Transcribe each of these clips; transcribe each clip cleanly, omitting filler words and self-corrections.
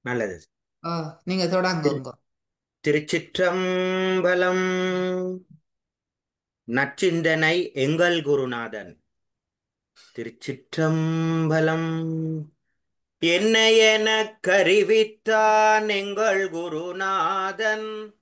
நல்லது. ஓ, நீங்க திரு தொடங்குங்க. திருச்சிற்றம்பலம். நற்சிந்தனை எங்கள் குருநாதன். திருச்சிற்றம்பலம். என்னை எனக் கறிவித்தான் எங்கள் குருநாதன்.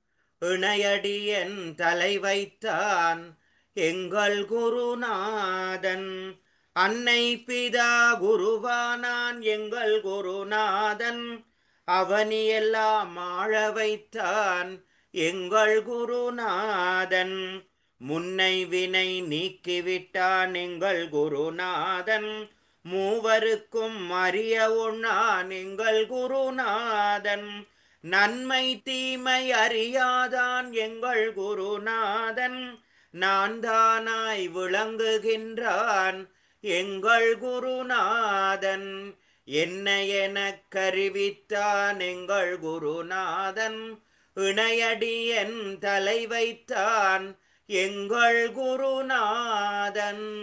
இணையடியன் தலை வைத்தான் எங்கள் குருநாதன். அன்னை பிதா குருவானான் எங்கள் குருநாதன். அவனியெல்லாம் ஆழ வைத்தான் எங்கள் குருநாதன். முன்னை வினை நீக்கிவிட்டான் எங்கள் குருநாதன். மூவருக்கும் அறிய ஒண்ணான் எங்கள் குருநாதன். நன்மை தீமை அறியாதான் எங்கள் குருநாதன். நான் தானாய் விளங்குகின்றான் எங்கள் குருநாதன். என்னை எனக் கருவித்தான் எங்கள் குருநாதன். இணையடியன் தலை வைத்தான் எங்கள் குருநாதன்.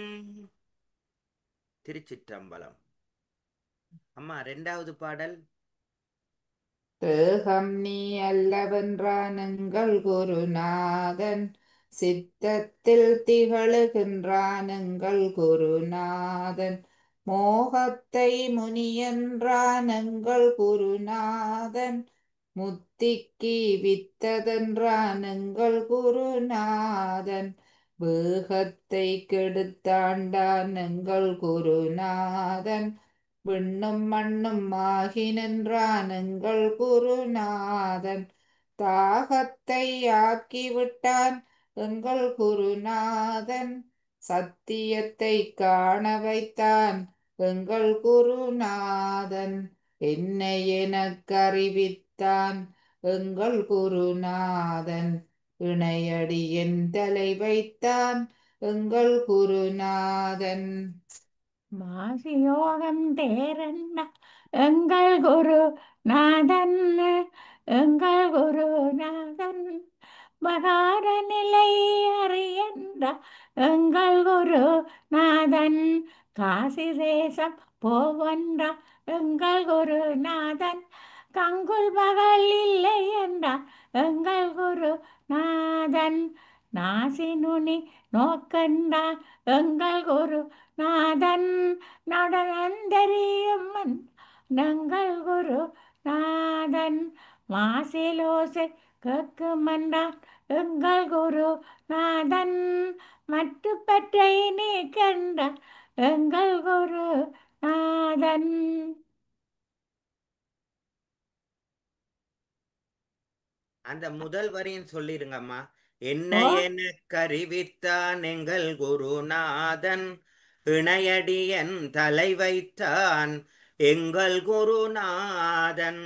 திருச்சிற்றம்பலம். அம்மா, ரெண்டாவது பாடல். தேகம் நீ அல்லவென்றான் எங்கள் குருநாதன். சித்தத்தில் திகழுகின்றான் எங்கள் குருநாதன். மோகத்தை முனியென்றான் எங்கள் குருநாதன். முத்திக்கு வித்ததென்றான் எங்கள் குருநாதன். வேகத்தை கெடுத்தாண்டான் எங்கள் குருநாதன். விண்ணும் மண்ணும் ஆகி நின்றான் எங்கள் குருநாதன். தாகத்தை ஆக்கிவிட்டான் எங்கள் குருநாதன். சத்தியத்தை காண வைத்தான் எங்கள் குருநாதன். என்னை எனக் அறிவித்தான் எங்கள் குருநாதன். இணையடி என் தலை வைத்தான் எங்கள் குருநாதன். மாசியோகம் தேரண்ணா எங்கள் குரு நாதன். எங்கள் குரு நாதன் மகார நிலை அறியன்ற எங்கள் குரு நாதன். காசி தேசம் போவன்ற எங்கள் குரு நாதன். கங்குல் பகல் இல்லை என்றார் எங்கள் குரு நாதன். நாசி நுனி நோக்கண்டான் எங்கள் குரு நாதன். நடனந்தரியம்மன் நங்கள் குரு நாதன். மாசிலோசை கேட்குமன்றான் எங்கள் குரு நாதன். மற்ற பற்றை நீக்கின்ற எங்கள் குரு நாதன். அந்த முதல் வரியும் சொல்லிருங்கம்மா. என்ன ஓ, எனக் கருவித்தான் எங்கள் குருநாதன். இணையடியன் தலை வைத்தான் எங்கள் குருநாதன்.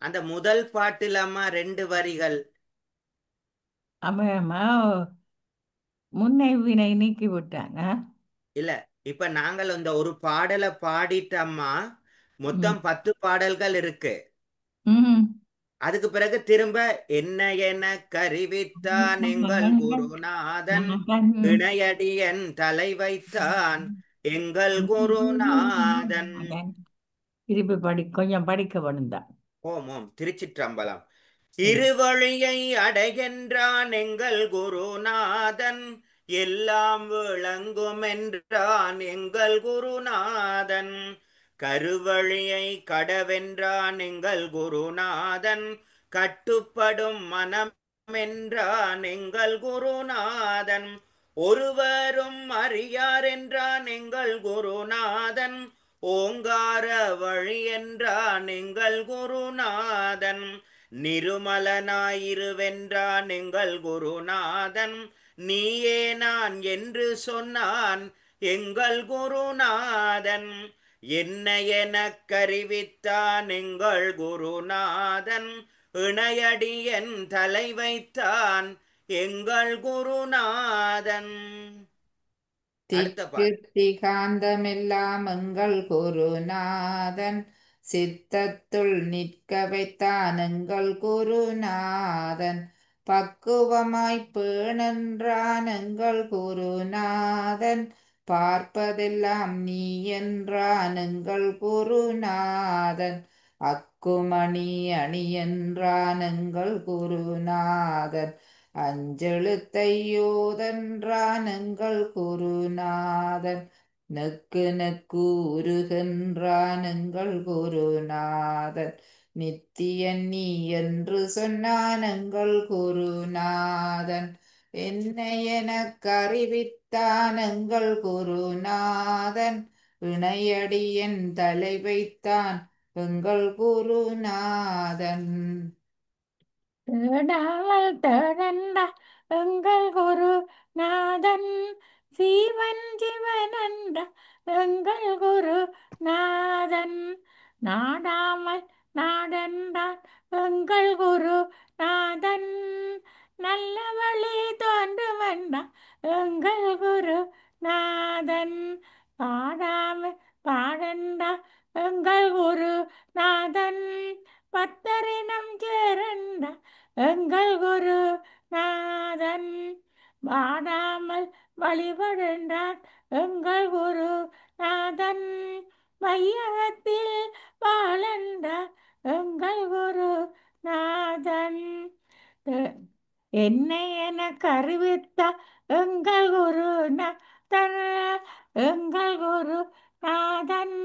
அந்த முதல் பாட்டுல அம்மா ரெண்டு வரிகள். அம்மா முன்னை வினை நீக்கி விட்டாங்க. இல்ல, இப்ப நாங்கள் இந்த ஒரு பாடலை பாடிட்டோம்மா. ம். மொத்தம் 10 பாடல்கள் இருக்கு. ம். அதுக்கு பிறகு திரும்ப என்ன என கருவித்தான் எங்கள் குருநாதன். நாதன். இணையடியன் தலை வைத்தான் எங்கள் குருநாதன். நாதன். திருப்பி கொஞ்சம் படிக்க வேணும்தான். ஓம் ஓம் திருச்சிற்றம்பலம். சரி. இருவழியை அடைகின்றான் எங்கள் குருநாதன். எல்லாம் விளங்கும் என்றான் எங்கள் குருநாதன். கருவழியை கடவென்றான் எங்கள் குருநாதன். கட்டுப்படும் மனம் என்றான் எங்கள் குருநாதன். ஒருவரும் அறியார் என்றான் எங்கள் குருநாதன். ஓங்கார வழி என்றான் எங்கள் குருநாதன். நிருமலனாயிருவென்றான் எங்கள் குருநாதன். நீயே நான் என்று சொன்னான் எங்கள் குருநாதன். என்னை எனக் கருவித்தான் எங்கள் குருநாதன். இணையடியன் தலை வைத்தான் எங்கள் குருநாதன். அடுத்த திக்கு பாடல். திகாந்தமெல்லாம் எங்கள் குருநாதன். சித்தத்துள் நிற்க வைத்தான் எங்கள் குருநாதன். பக்குவமாய்ப் பேணென்றான் எங்கள் குருநாதன். பார்ப்பதெல்லாம் நீ என்றான் எங்கள் குருநாதன். அக்குமணி அணி என்றான் எங்கள் குருநாதன். அஞ்செழுத்தையோதென்றான் எங்கள் குருநாதன். நெக்கு நெக்கு உருகின்றான் எங்கள் குருநாதன். நித்தியன் நீ என்று சொன்னான் எங்கள் குருநாதன். என்னை எனக்கு அறிவித்தான் எங்கள் குருநாதன். இணையடியன் தலை வைத்தான் எங்கள் குருநாதன். தேடாமல் தேடண்டா எங்கள் குருநாதன். சீவன் ஜீவனண்ட எங்கள் குருநாதன். நாடாமல் நாடண்டான் எங்கள் குருநாதன். நல்ல வழி தோன்றுமண்டா எங்கள் குருநாதன். பாடாமல் பாடண்டா எங்கள் குருநாதன். பத்தரினம் சேரண்டா எங்கள் குருநாதன். வாடாமல் வழிபடுண்டான் எங்கள் குருநாதன். வையகத்தில் வாழண்டான் எங்கள் குருநாதன். என்னை எனக்கு அறிவித்த எங்கள் குருநாதன். எங்கள் குருநாதன்.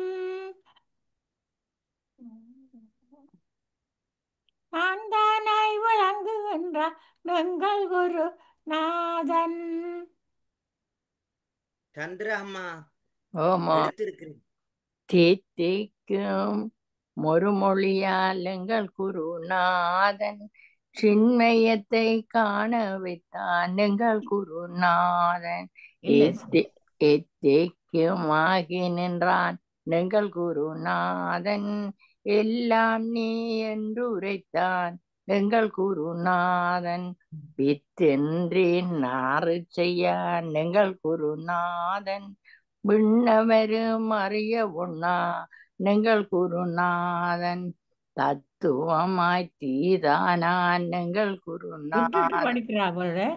ஆண்டானாய் விளங்குகின்ற எங்கள் குருநாதன். சந்திரா அம்மா ஆமா எடுத்திருக்கிறேன். தேத்திக்கும் மொழியால் எங்கள் குருநாதன். சின்மயத்தை காண வைத்தான் எங்கள் குருநாதன். இல்லை எத்தேக்கும் ஆகி நின்றான் எங்கள் குருநாதன். எல்லாம் நீ என்று உரைத்தான் எங்கள் குருநாதன். பித்தென்றி நாறு செய்யான் எங்கள் குருநாதன். விண்ணவரும் அறிய உண்ணா எங்கள் குருநாதன். தத்துவமாய் தீதானான் எங்கள் விட்டுட்டு குருநாதன். படிக்கிறார்கள்.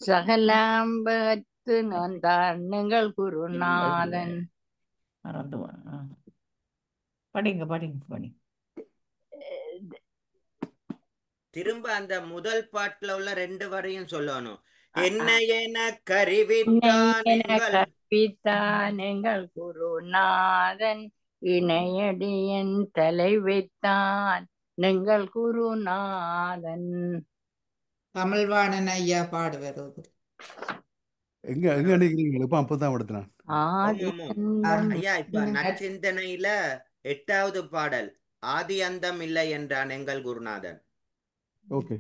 சகலாம்பத்து நந்தான் எங்கள் குருநாதன். மறந்து படிங்க படிங்க படிங்க. திரும்ப அந்த முதல் பாட்டுல உள்ள 2 வரையும் சொல்லணும். என்ன என கருவித்தான் எங்கள் கற்பித்தான் எங்கள் குருநாதன். இணையடியன் தலை வைத்தான் எங்கள் குருநாதன். தமிழ்வாணன் ஐயா பாடுவது. எங்க எங்க நிக்கிறீங்க? இப்ப அப்பதான் படுத்தினான். ஆதி அந்தம் ஐயா இப்ப நற்சிந்தனையில 8வது பாடல் ஆதி அந்தம் இல்லை என்றான் எங்கள் குருநாதன். ஓகே.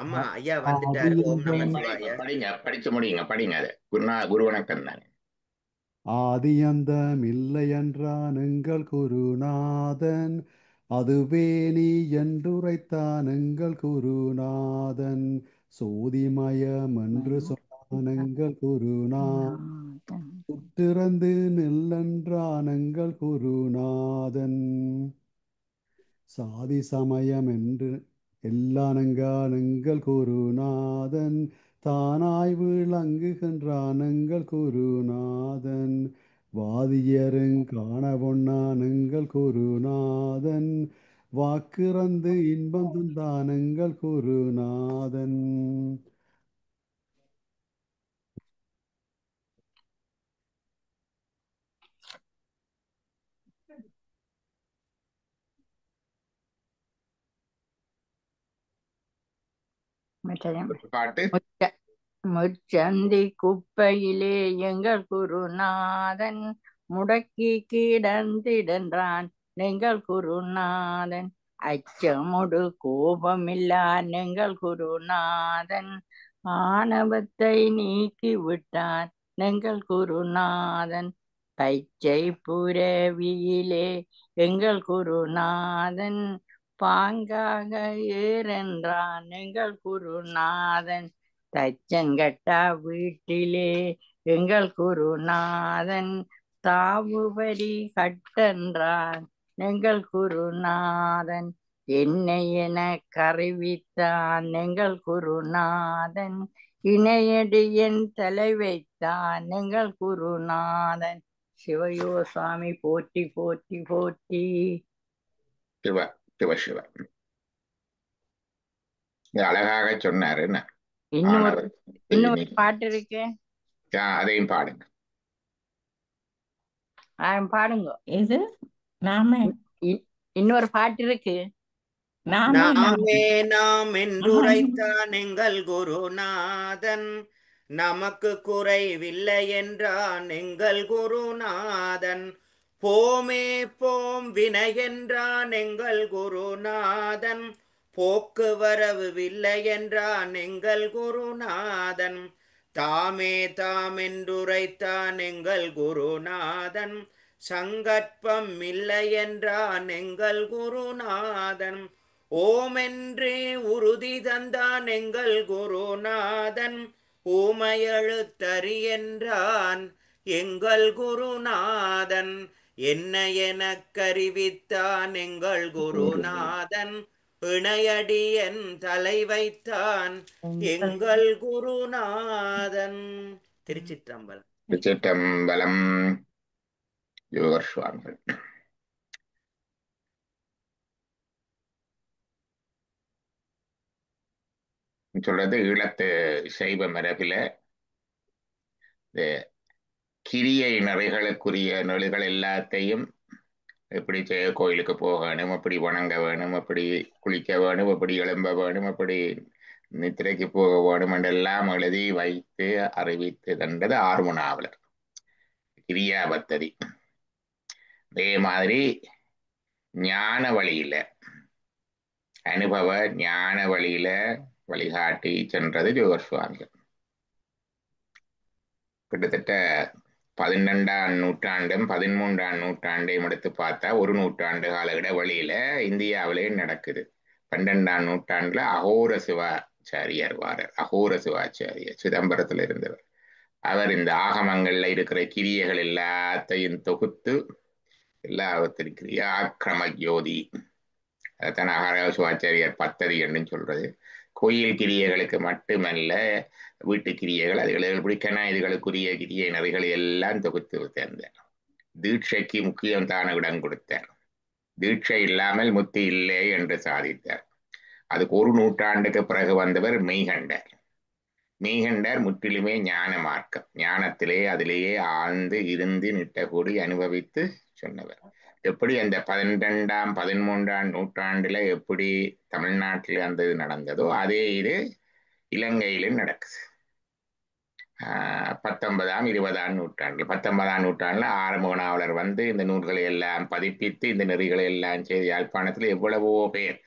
அம்மா ஐயா வந்துட்டாரு. ஓம் நம சிவாய. படிங்க, படிச்சு முடியுங்க, படிங்க. அது குரு வணக்கம் தானே. ஆதி அந்தம் இல்லை என்றான் எங்கள் குருநாதன். அதுவே நீ என்றுரைத்தான் எங்கள் குருநாதன். சோதிமயம் என்று சொன்னான் எங்கள் குருநாதன். சுற்றிறந்து நெல்லென்றான் எங்கள் குருநாதன். சாதி சமயம் என்று எல்லானங்கான் எங்கள் குருநாதன். தானாய் விளங்குகின்றான் எங்கள் குருநாதன். வாதியருங் காண பொன்னான் எங்கள் குருநாதன். வாக்கிறந்து இன்பம் தந்தான் எங்கள் குருநாதன். பாட்டு முச்சந்தி குப்பையிலே எங்கள் குருநாதன். முடக்கி கிடந்திடன்றான் எங்கள் குருநாதன். அச்சமுடு கோபமில்லான் எங்கள் குருநாதன். ஆணவத்தை நீக்கி விட்டான் எங்கள் குருநாதன். பச்சை புரவியிலே எங்கள் குருநாதன். பாங்காக ஏறென்றான் எங்கள் குருநாதன். தச்சங்கட்டா வீட்டிலே எங்கள் குருநாதன். தாவுபரி கட்டென்றான் எங்கள் குருநாதன். என்னை என கருவித்தான் எங்கள் குருநாதன். இணையடியின் தலை வைத்தான் எங்கள் குருநாதன். சிவயோ சுவாமி போற்றி போற்றி போற்றி. சிவ சிவ சிவ. இது அழகாக சொன்னாரு என்ன இன்னும் ஆனவர். இன்னும் ஒரு பாட்டு இருக்கு, அதையும் பாடுங்க. பாடுங்க. இது நாமே இன்னொரு பாட்டு இருக்கு. நாமே நாமே நாம் என்றுரைத்தான் எங்கள் குருநாதன், நமக்கு குறைவில்லை என்றான் எங்கள் குருநாதன். போமே போம் வினை என்றான் எங்கள் குருநாதன், போக்குவரவில்லை என்றான் எங்கள் குருநாதன். தாமே தாம் என்றுரைத்தான் எங்கள் குருநாதன், சங்கற்பம் இல்லை என்றான் எங்கள் குருநாதன். ஓமென்றே உறுதி தந்தான் எங்கள் குருநாதன், ஊமையழுத்தறி என்றான் எங்கள் குருநாதன். என்ன எனக்கறிவித்தான் எங்கள் குருநாதன், இணையடியன் தலை வைத்தான் எங்கள் குருநாதன். திருச்சிற்றம்பலம். திருச்சிற்றம்பலம். யோகர் சுவாமிகள். சொல்றது ஈழத்து சைவ மரபில கிரியை நிறைகளுக்குரிய நெழுகள் எல்லாத்தையும் எப்படி கோயிலுக்கு போக வேணும், எப்படி வணங்க வேணும், எப்படி குளிக்க வேணும், எப்படி எழும்ப வேணும், எப்படி நித்திரைக்கு போக வேணும் என்றெல்லாம் எழுதி வைத்து அறிவித்து தந்தது ஆர்வனாவலர் கிரியாபத்ததி. அதே மாதிரி ஞான வழியில அனுபவ ஞான வழியில வழிகாட்டி சென்றது ஜோகர் சுவாமிகள். கிட்டத்தட்ட 12ஆம் நூற்றாண்டும் 13ஆம் நூற்றாண்டையும் எடுத்து பார்த்தா ஒரு நூற்றாண்டு கால இடைவெளியில இந்தியாவிலே நடக்குது. 12ஆம் நூற்றாண்டுல அகோர சிவாச்சாரியார் வாரர். அகோர சிவாச்சாரியார் சிதம்பரத்துல இருந்தவர். அவர் இந்த ஆகமங்கள்ல இருக்கிற கிரியைகள் எல்லாத்தையும் தொகுத்து எல்லாவற்றின் கிரியா ஆக்கிரம ஜோதி, அதைத்தான் அகர சிவாச்சாரியார் பத்ததி என்று சொல்றது. கோயில் கிரியைகளுக்கு மட்டுமல்ல, வீட்டு கிரியைகள், அதுகள் பிடிக்கனா இதுகளுக்குரிய கிரியை நெறிகளை எல்லாம் தொகுத்து தேர்ந்தார். தீட்சைக்கு முக்கியம் தான இடம் கொடுத்தார். தீட்சை இல்லாமல் முத்தி இல்லை என்று சாதித்தார். அதுக்கு ஒரு நூற்றாண்டுக்கு பிறகு வந்தவர் மெய்கண்டர். மெய்கண்டர் முற்றிலுமே ஞான மார்க்கம், ஞானத்திலே அதிலேயே ஆழ்ந்து இருந்து நிட்டக்கூடி அனுபவித்து சொன்னவர். எப்படி அந்த 12ஆம் 13ஆம் நூற்றாண்டுல எப்படி தமிழ்நாட்டில் அந்த இது நடந்ததோ அதே இது இலங்கையிலும் நடக்குது. 19ஆம் 20ஆம் நூற்றாண்டு 19ஆம் நூற்றாண்டுல ஆறுமுகனாவலர் வந்து இந்த நூல்களை எல்லாம் பதிப்பித்து இந்த நெறிகளை எல்லாம் செய்து யாழ்ப்பாணத்துல எவ்வளவோ பேர்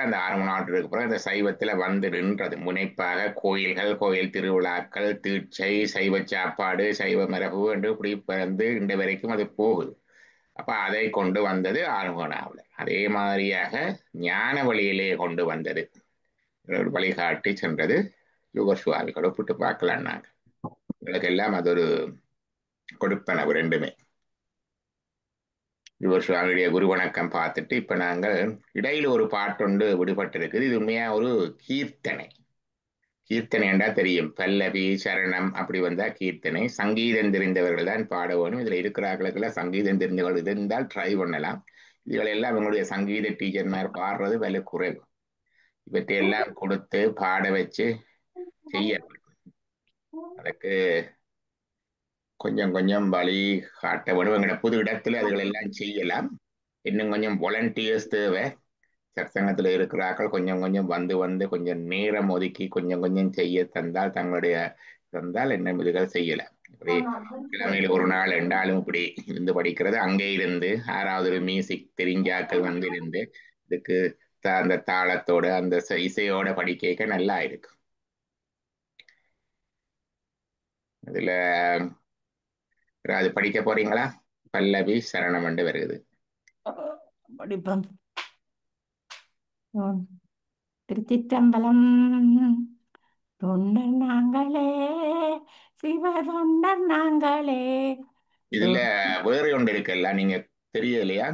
அந்த ஆறுமுகனாவலருக்கு அப்புறம் இந்த சைவத்துல வந்து நின்றது. முனைப்பாக கோயில்கள், கோயில் திருவிழாக்கள், தீட்சை, சைவ சாப்பாடு, சைவ மரபு என்று இப்படி வந்து இன்று வரைக்கும் அது போகுது. அப்ப அதை கொண்டு வந்தது ஆறுமுகனாவலர். அதே மாதிரியாக ஞான வழியிலே கொண்டு வந்தது, வழிகாட்டி சென்றது யோகர் சுவாமிகள். ஒப்பிட்டு பார்க்கலாம். நாங்க எங்களுக்கு எல்லாம் அது ஒரு கொடுப்பனவு ரெண்டுமே. யோகர் சுவாமியுடைய குரு வணக்கம் பார்த்துட்டு இப்ப நாங்கள் இடையில ஒரு பாட்டொண்டு விடுபட்டு இருக்குது. இது உண்மையா ஒரு கீர்த்தனை. கீர்த்தனை என்றா தெரியும், பல்லவி சரணம் அப்படி வந்தா கீர்த்தனை. சங்கீதம் தெரிந்தவர்கள் தான் பாட வேணும். இதுல இருக்கிறார்களுக்கெல்லாம் சங்கீதம் தெரிந்தவர்கள் இருந்தால் ட்ரை பண்ணலாம். இதுகளெல்லாம் எங்களுடைய சங்கீத டீச்சர்மார் பாடுறது விலை குறைவு. இவற்றையெல்லாம் கொடுத்து பாட வச்சு செய்ய அதுக்கு கொஞ்சம் கொஞ்சம் வழி காட்ட வேணும். எங்களோட புது இடத்துல அதுகளெல்லாம் செய்யலாம். இன்னும் கொஞ்சம் வாலண்டியர்ஸ் தேவை. சத்சங்கத்துல இருக்கிறார்கள் கொஞ்சம் கொஞ்சம் வந்து கொஞ்சம் நேரம் ஒதுக்கி கொஞ்சம் கொஞ்சம் செய்ய தந்தால் என்ன இதுகள் செய்யலாம். இப்படி கிழமையில ஒரு நாள் 2 நாளும் இப்படி இருந்து படிக்கிறது, அங்கே இருந்து 6வது ஒரு மியூசிக் தெரிஞ்சாக்கள் வந்து இருந்து இதுக்கு அந்த தாளத்தோட அந்த இசையோட படிக்க நல்லா இருக்கு. இதுல அது படிக்க போறீங்களா? பல்லவி சரணம் என்று வருகிறது. படிப்போம். திருச்சிற்றம்பலம். தொண்டர் நாங்களே, சிவ தொண்டர் நாங்களே. இதுல வேறு ஒன்று இருக்குல்ல, நீங்க தெரியலையா?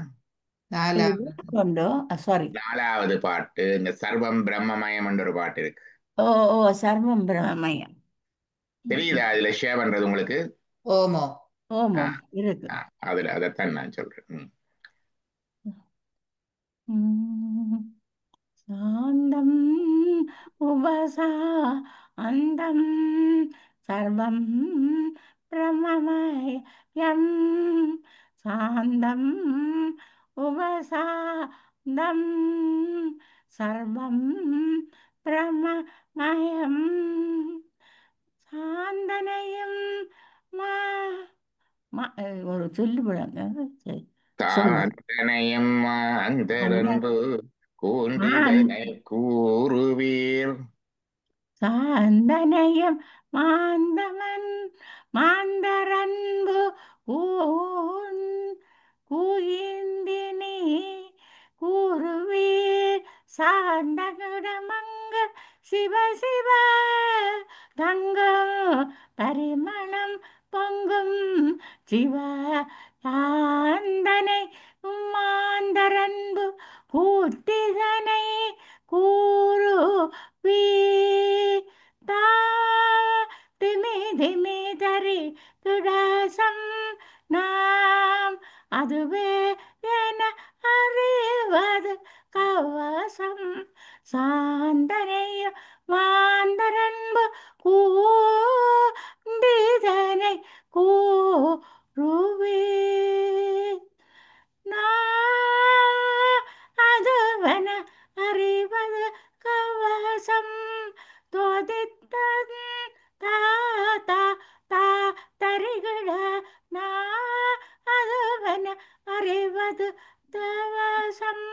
4ஆம் சாரி 4வது பாட்டு இந்த சர்வம் பிரம்மமயம் என்ற ஒரு பாட்டு இருக்கு. ஓ ஓ சர்வம் பிரமமயம். தெரியுதா அதுல ஷேர் பண்றது உங்களுக்கு? ஓமோ ஓமோ ஆ, இருக்கு. ஆ, அதுல அதைத்தான் நான் சொல்றேன். ம். சாந்தம் உபசா அந்தம் சர்வம் பிரமமயம் சாந்தம் உபசாந்தம் சர்வம் பிரமமயம் சாந்தனையும் மா ஒரு சொல்லு விளங்க சரி சொல்லு சாந்தனையும் அந்த அந்தரன்பு மான் கூண்டிதனை கூறுவீர். சாந்தனையும் மாந்தமன் மாந்தரன்பு கூன் கூயிந்தினி கூறுவீர் சாந்தகுடமங்க சிவ சிவ தங்கம் பரிமளம் பொங்கும் சிவ சாந்தனை மாந்தரன்பு கூத்திதனை கூறு வீதா திமி திமி தரி துடாசம் நாம் அதுவே என அறிவது கவசம் சாந்தனைய மாந்தரன்பு கூண்டிதனை கூறுவே அதுவன அறிவது கவசம் தோதித்தன் தாத்தா தா தரிகிட நா அதுவன அறிவது தவசம்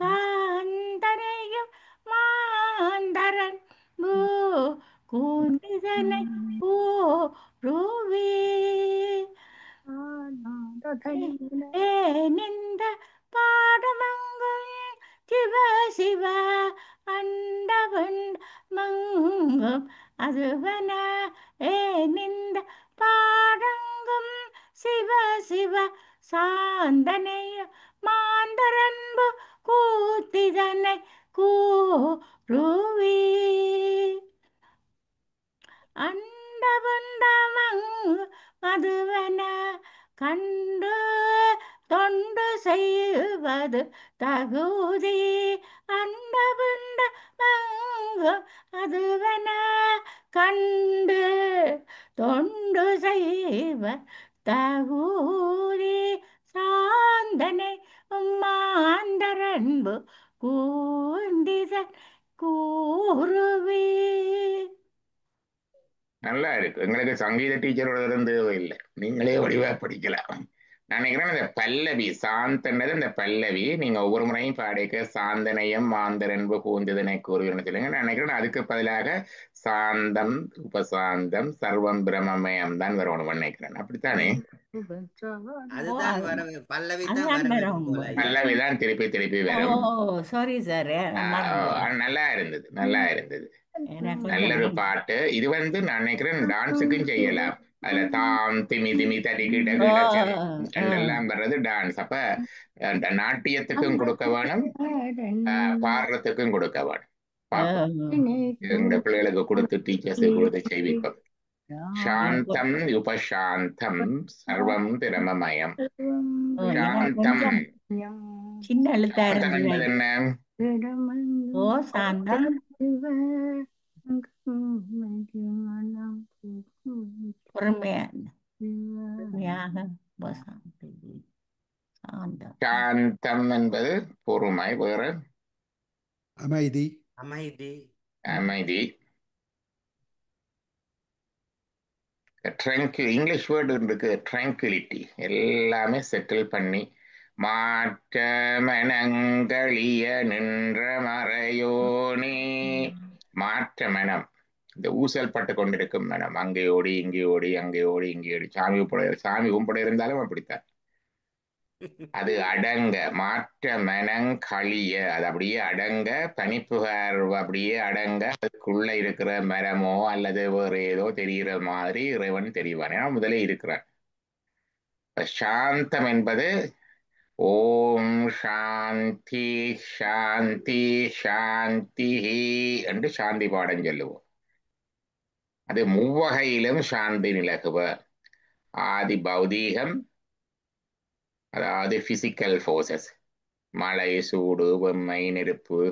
சாந்தனையும் மாந்தரன் பூ கூண்டிதனை கூறுவே நின்ற பாடமங்கும் சிவ சிவ அண்டவண்ட மங்கும் அதுவன நின்ற பாடங்கும் சிவ சிவ சாந்தனைய மாந்தரன்பு கூத்திதனை கூறுவே அண்டபுண்டமங் மதுவன கண்டு தொண்டு செய்வது தகுதி அண்டபுண்ட மங்கும் அதுவன கண்டு தொண்டு செய்வ தகுதி சாந்தனை மாந்தரன்பு கூண்டிதன் கூறுவே நல்லா இருக்கு. எங்களுக்கு சங்கீத டீச்சரோட இருந்து இல்லை, நீங்களே வடிவா படிக்கலாம். நான் நினைக்கிறேன் இந்த பல்லவி சாந்தன்னது இந்த பல்லவி நீங்க ஒவ்வொரு முறையும் பாடிக்க சாந்தனையம் மாந்தரன்பு கூந்ததனை கூறுவீர்னு சொல்லுங்க. நான் நினைக்கிறேன் அதுக்கு பதிலாக சாந்தம் உபசாந்தம் சர்வம் பிரமமயம் தான் வரணும் நினைக்கிறேன். அப்படித்தானே? அதுதான் வர பல்லவி தான் அதான் வர வரும் போல ஐயா. பல்லவி தான் திருப்பி திருப்பி ஓ வரும். சாரி சார் நல்லா இருந்தது, நல்லா இருந்தது. எனக்கு நல்ல ஒரு பாட்டு. இது நான் நினைக்கிறேன் டான்ஸுக்கும் செய்யலாம். அதுல தாம் திமி திமி தடிக்கிட எல்லாம் வர்றது டான்ஸ். அப்ப அந்த நாட்டியத்துக்கும் கொடுக்க வேணும், பாடுறதுக்கும் கொடுக்க வேணும். பார்ப்போம், எங்க பிள்ளைகளுக்கு கொடுத்து டீச்சர்ஸுக்கு கொடுத்து செய்விப்போம். சாந்தம் உபசாந்தம் சர்வம் பிரமமயம். சாந்தம் சின்ன எழுத்தா சாந்தம் என்பது இருந்தது. என்ன? ஓ சாந்தம் பொறுமையாக சாந்தம் சாந்தம் என்பது பொறுமை, வேற அமைதி, அமைதி, அமைதி. இங்கிலீஷ் வேர்டு இருக்கு, ட்ராங்குலிட்டி. எல்லாமே செட்டில் பண்ணி மாற்ற மனங்களிய நின்ற மறையோனே. மாற்ற மனம், இந்த ஊசல் பட்டு கொண்டிருக்கும் மனம், அங்கே ஓடி இங்கே ஓடி அங்கே ஓடி இங்கே ஓடி. சாமி கும்பிட இருந்தாலும் அப்படித்தான். அது அடங்க மாற்ற மனங்களிய, அது அப்படியே அடங்க, பனிப்புகார் அப்படியே அடங்க, அதுக்குள்ள இருக்கிற மரமோ அல்லது வேறு ஏதோ தெரிகிற மாதிரி இறைவன் தெரிவான். ஏன்னா முதலே இருக்கிறான். சாந்தம் என்பது ஓம் சாந்தி சாந்தி சாந்தி என்று சாந்தி பாடம் சொல்லுவோம். அது மூவகையிலும் சாந்தி நிலகுவ. ஆதி பௌதீகம், அதாவது பிசிக்கல் ஃபோர்ஸஸ், மழை, சூடு, வெம்மை, நெருப்பு,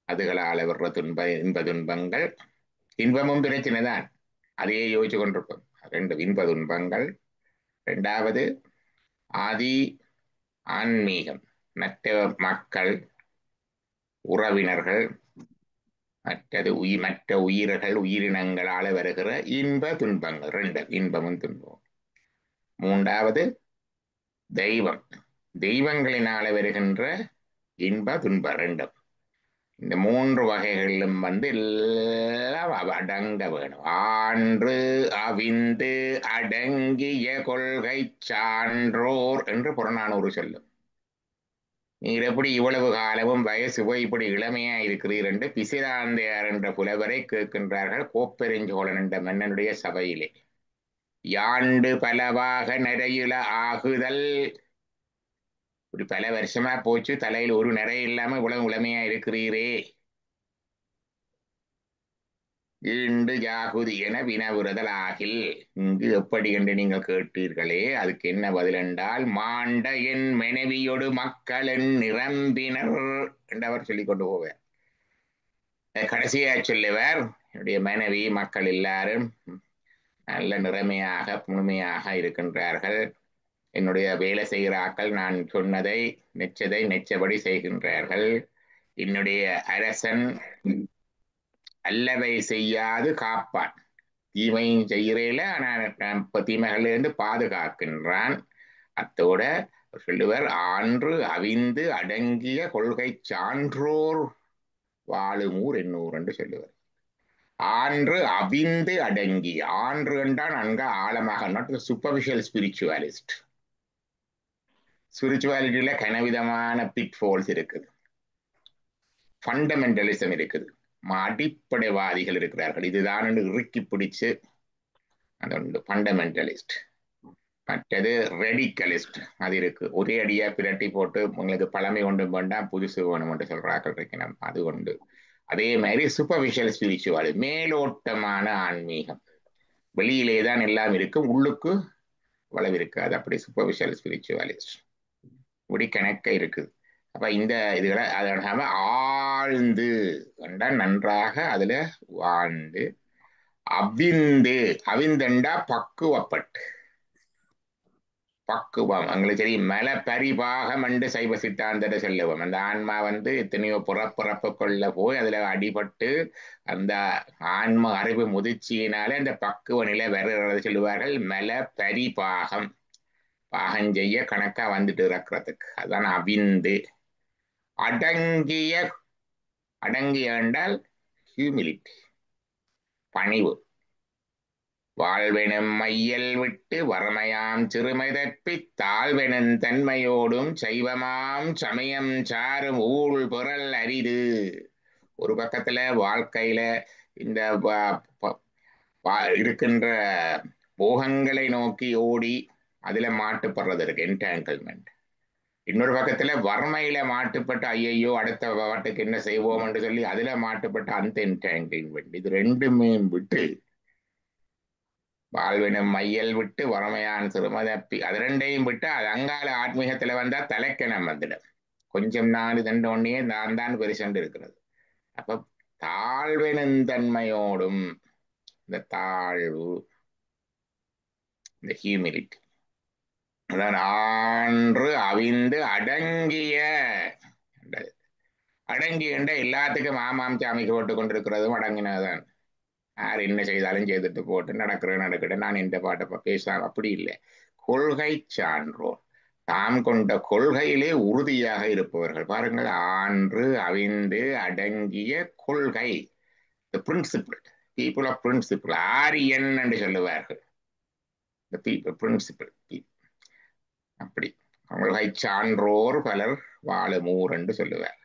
அதுகளால் வர்ற இன்ப துன்பங்கள். இன்பமும் பிரச்சனை தான், அதையே யோசிச்சு கொண்டிருப்போம். ரெண்டு இன்ப துன்பங்கள். ரெண்டாவது ஆதி ஆன்மீகம், மற்ற மக்கள், உறவினர்கள், மற்ற உயிர்கள், உயிரினங்களால வருகிற இன்ப துன்பங்கள். ரெண்டு, இன்பமும் துன்பமும். மூன்றாவது தெய்வம், தெய்வங்களினால வருகின்ற இன்ப துன்ப ரெண்டும். இந்த மூன்று வகைகளிலும் எல்லாம் அடங்க வேணும். ஆன்று அவிந்து அடங்கிய கொள்கை சான்றோர் என்று புறநானூறு சொல்லும். நீர் எப்படி இவ்வளவு காலமும் வயசு போய் இப்படி இளமையா இருக்கிறீர் என்று பிசிராந்தையார் என்ற புலவரை கேட்கின்றார்கள் கோப்பெருஞ்சோழன் என்ற மன்னனுடைய சபையிலே. யாண்டு பலவாக நிறையுல ஆகுதல், இப்படி பல வருஷமா போச்சு, தலையில் ஒரு நிறை இல்லாம இவ்வளவு இளமையா இருக்கிறீரே, ஈண்டு ஜாகுதி என வினவுறுதல் ஆகில். இங்கு எப்படி என்று நீங்கள் கேட்டீர்களே, அதுக்கு என்ன பதில் என்றால், மாண்ட என் மனைவியோடு மக்களின் நிரம்பினர் என்று அவர் சொல்லிக் கொண்டு போவார். கடைசியா சொல்லுவார், என்னுடைய மனைவி மக்கள் எல்லாரும் நல்ல நிறமையாக முழுமையாக இருக்கின்றார்கள். என்னுடைய வேலை செய்கிற ஆக்கள் நான் சொன்னதை நெச்சபடி செய்கின்றார்கள். என்னுடைய அரசன் அல்லவை செய்யாது காப்பான், தீமையும் செய்கிறேல ஆனால் தீமைகளிலிருந்து பாதுகாக்கின்றான். அத்தோட சொல்லுவர், ஆன்று அவிந்து அடங்கிய கொள்கை சான்றோர் வாழுமூர் என்னூர் என்று சொல்லுவர். ஆன்று அவிந்து அடங்கி, ஆன்று என்றால் நன்க ஆழமாக, நாட் சூப்பர்ஃபிஷியல் ஸ்பிரிச்சுவாலிஸ்ட். ஸ்பிரிச்சுவாலிட்டியில கனவிதமான பிட்ஃபால்ஸ் இருக்குது, ஃபண்டமெண்டலிசம் இருக்குது, அடிப்படைவாதிகள் இருக்கிறார்கள். இதுதான் இறுக்கி பிடிச்சு அது உண்டு, ஃபண்டமெண்டலிஸ்ட். மற்றது ரெடிக்கலிஸ்ட், அது இருக்கு. ஒரே அடியா பிரட்டி போட்டு உங்களுக்கு பழமை கொண்டு வேண்டாம் புதுசு வேணும் என்று சொல்றார்கள் இருக்கணும், அது உண்டு. அதே மாதிரி சூப்பர்ஃபிஷியல் ஸ்பிரிச்சுவாலி, மேலோட்டமான ஆன்மீகம். வெளியிலே தான் எல்லாம் இருக்கும், உள்ளுக்கு வளவு இருக்காது. அப்படி சூப்பர்ஃபிஷியல் ஸ்பிரிச்சுவாலிஸ்ட் இப்படி கணக்க இருக்குது. அப்ப இந்த இதுகளை அதனால ஆழ்ந்து கண்டால் நன்றாக அதுல வாழ்ந்து, அவிந்து, அவிந்தண்டா பக்குவப்பட்டு, பக்குவம் எங்களுக்கு தெரியும். மல பரிபாகம் என்று சைவ சித்தாந்தத்தை சொல்லுவோம். அந்த ஆன்மா எத்தனையோ புறப்புறப்புக்குள்ள போய் அதுல அடிபட்டு அந்த ஆன்ம அறிவு முதிர்ச்சியினாலே அந்த பக்குவ நிலை வருகிறது சொல்லுவார்கள். மல பரிபாகம், பாகம் செய்ய கணக்கா வந்துட்டு இருக்கிறதுக்கு, அதான் அவிந்து. அடங்கிய, அடங்கிய என்றால் ஹியூமிலிட்டி, பணிவு. வாழ்வெனும் மையல் விட்டு வறுமையாம் சிறுமை தப்பித் தாழ்வெனும் தன்மையோடும் சைவமாம் சமயம் சாரும் ஊழ் புரல் அரிது. ஒரு பக்கத்துல வாழ்க்கையில இந்த இருக்கின்ற போகங்களை நோக்கி ஓடி அதுல மாட்டுப்படுறது இருக்கு, என்டாங்கிள்மெண்ட். இன்னொரு பக்கத்துல வறுமையில மாட்டுப்பட்டு ஐயையோ அடுத்த வாட்டுக்கு என்ன செய்வோம் என்று சொல்லி அதுல மாட்டுப்பட்ட அந்த என்டாங்கிள்மெண்ட். இது ரெண்டுமே விட்டு, வாழ்வினும் மையல் விட்டு வறுமையான் சிறுமை தப்பி, அது ரெண்டையும் விட்டு அது அங்கால ஆத்மீகத்துல வந்தா தலைக்கணம் வந்துடும். கொஞ்சம் நான் தண்டோன்னே நான் தான் பெருசண்டு இருக்கிறது. அப்ப தாழ்வெனும் தன்மையோடும், இந்த தாழ்வு, இந்த ஹியூமிலிட்டி, அதான் ஆன்று அவிந்து அடங்கிய. அடங்கி என்ற எல்லாத்துக்கும் ஆமாம் சாமிக்கு போட்டு கொண்டிருக்கிறதும் அடங்கினதான். யார் என்ன செய்தாலும் செய்துட்டு போட்டு நடக்கிற நான் இந்த பாட்டை பேசலாம், அப்படி இல்லை. கொள்கை சான்றோர், தாம் கொண்ட கொள்கையிலே உறுதியாக இருப்பவர்கள். பாருங்கள், ஆன்று அவிந்து அடங்கிய கொள்கை, principle, people of principle, Aryan என்று சொல்லுவார்கள். பிரின்சிபிள், அப்படி கொள்கை சான்றோர் பலர் வாழுமூர் என்று சொல்லுவார்.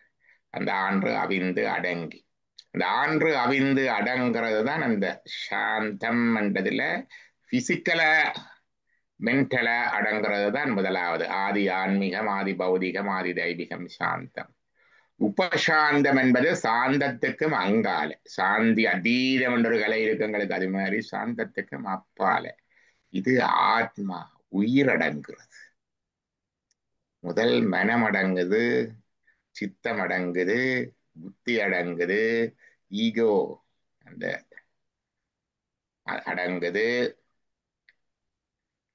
அந்த ஆன்று அவிந்து அடங்கி, அந்த ஆன்று அவிந்து அடங்கிறது தான் அந்த சாந்தம் என்றதுல பிசிக்கலா மென்டலா அடங்குறது தான் முதலாவது. ஆதி ஆன்மீகம், ஆதி பௌதிகம், ஆதி தெய்வீகம், சாந்தம். உபசாந்தம் என்பது சாந்தத்துக்கும் அங்கால, சாந்தி அதீதம் என்ற ஒரு கலை இருக்கு எங்களுக்கு, அது மாதிரி சாந்தத்துக்கும் அப்பால. இது ஆத்மா, உயிரடங்குறது. முதல் மனம் அடங்குது, சித்தம் அடங்குது, புத்தி அடங்குது, ஈகோ அந்த அடங்குது,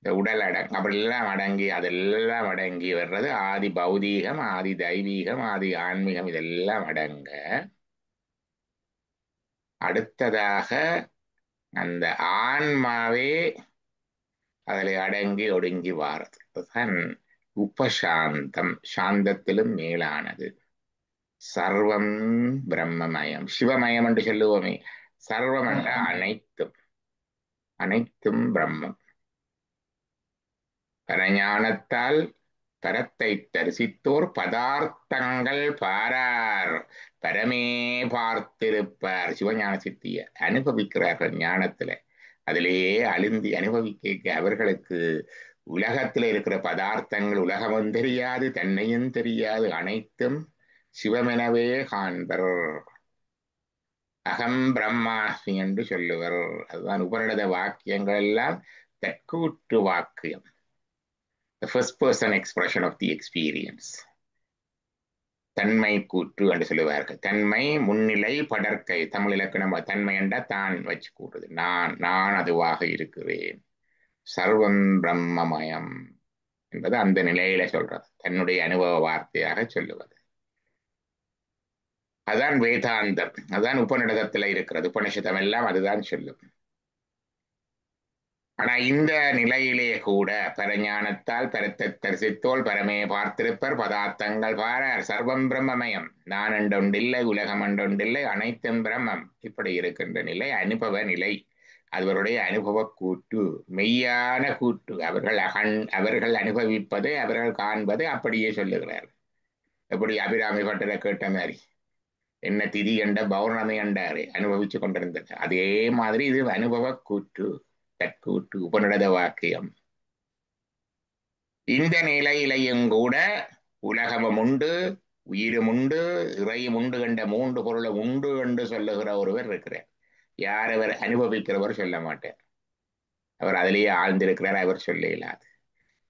இந்த உடல் அப்படியெல்லாம் அடங்கி, அதெல்லாம் அடங்கி வர்றது ஆதி பௌதீகம், ஆதி தெய்வீகம், ஆதி ஆன்மீகம். இதெல்லாம் அடங்க அடுத்ததாக அந்த ஆன்மாவே அதில் அடங்கி ஒடுங்கி வாரது. அதுதான் உபசாந்தம், சாந்தத்திலும் மேலானது. சர்வம் பிரம்மமயம், சிவமயம் என்று சொல்லுவோமே, சர்வம் என்ற அனைத்தும், அனைத்தும் பிரம்மம். பரஞானத்தால் பரத்தை தரிசித்தோர் பதார்த்தங்கள் பாரார், பரமே பார்த்திருப்பார். சிவஞான சித்திய அனுபவிக்கிறார்கள் ஞானத்துல, அதிலேயே அழுந்தி அனுபவிக்க அவர்களுக்கு உலகத்துல இருக்கிற பதார்த்தங்கள் உலகமும் தெரியாது, தன்னையும் தெரியாது, அனைத்தும் சிவமெனவே காண்பர். அகம் பிரம்மாஸ்மி என்று சொல்லுவர். அதுதான் உபநிடத வாக்கியங்கள் எல்லாம் தற்கூற்று வாக்கியம், the first person expression of the experience. தன்மை கூற்று என்று சொல்லுவார்கள். தன்மை முன்னிலை படற்கை, தமிழ் இலக்கணம். தன்மை என்ற தான் வச்சு கூறுது, நான் அதுவாக இருக்கிறேன். சர்வம் பிரம்மமயம் என்பது அந்த நிலையில சொல்றது, தன்னுடைய அனுபவ வார்த்தையாக சொல்லுவது. அதுதான் வேதாந்தம், அதுதான் உபநிடதத்துல இருக்கிறது. உபனிஷதம் எல்லாம் அதுதான் சொல்லும். ஆனா இந்த நிலையிலே கூட பரஞானத்தால் பரத்தை தரிசித்தோல் பரமே பார்த்திருப்பர், பதார்த்தங்கள் பாரார், சர்வம் பிரம்மமயம், நான் என்றொன்றில்லை, உலகம் என்றொன்றில்லை, அனைத்தும் பிரம்மம். இப்படி இருக்கின்ற நிலை அனுபவ நிலை, அவருடைய அனுபவ கூற்று, மெய்யான கூற்று. அவர்கள் அனுபவிப்பது, அவர்கள் காண்பது அப்படியே சொல்லுகிறார். எப்படி அபிராமி பட்டரை கேட்ட மாதிரி, என்ன திதி என்ற பௌர்ணமி என்றாரு, அனுபவிச்சு கொண்டிருந்தது. அதே மாதிரி இது அனுபவ கூற்று, தற்கூற்று, உபநிடத வாக்கியம். இந்த நிலையிலையும் கூட உலகமும் உண்டு, உயிரும் உண்டு, இறையும் உண்டு என்ற மூன்று பொருளை உண்டு என்று சொல்லுகிற ஒருவர் இருக்கிறார். யார் அவர் அனுபவிக்கிறவர் சொல்ல மாட்டார், அவர் அதிலேயே ஆழ்ந்திருக்கிறார், அவர் சொல்ல இயலாது.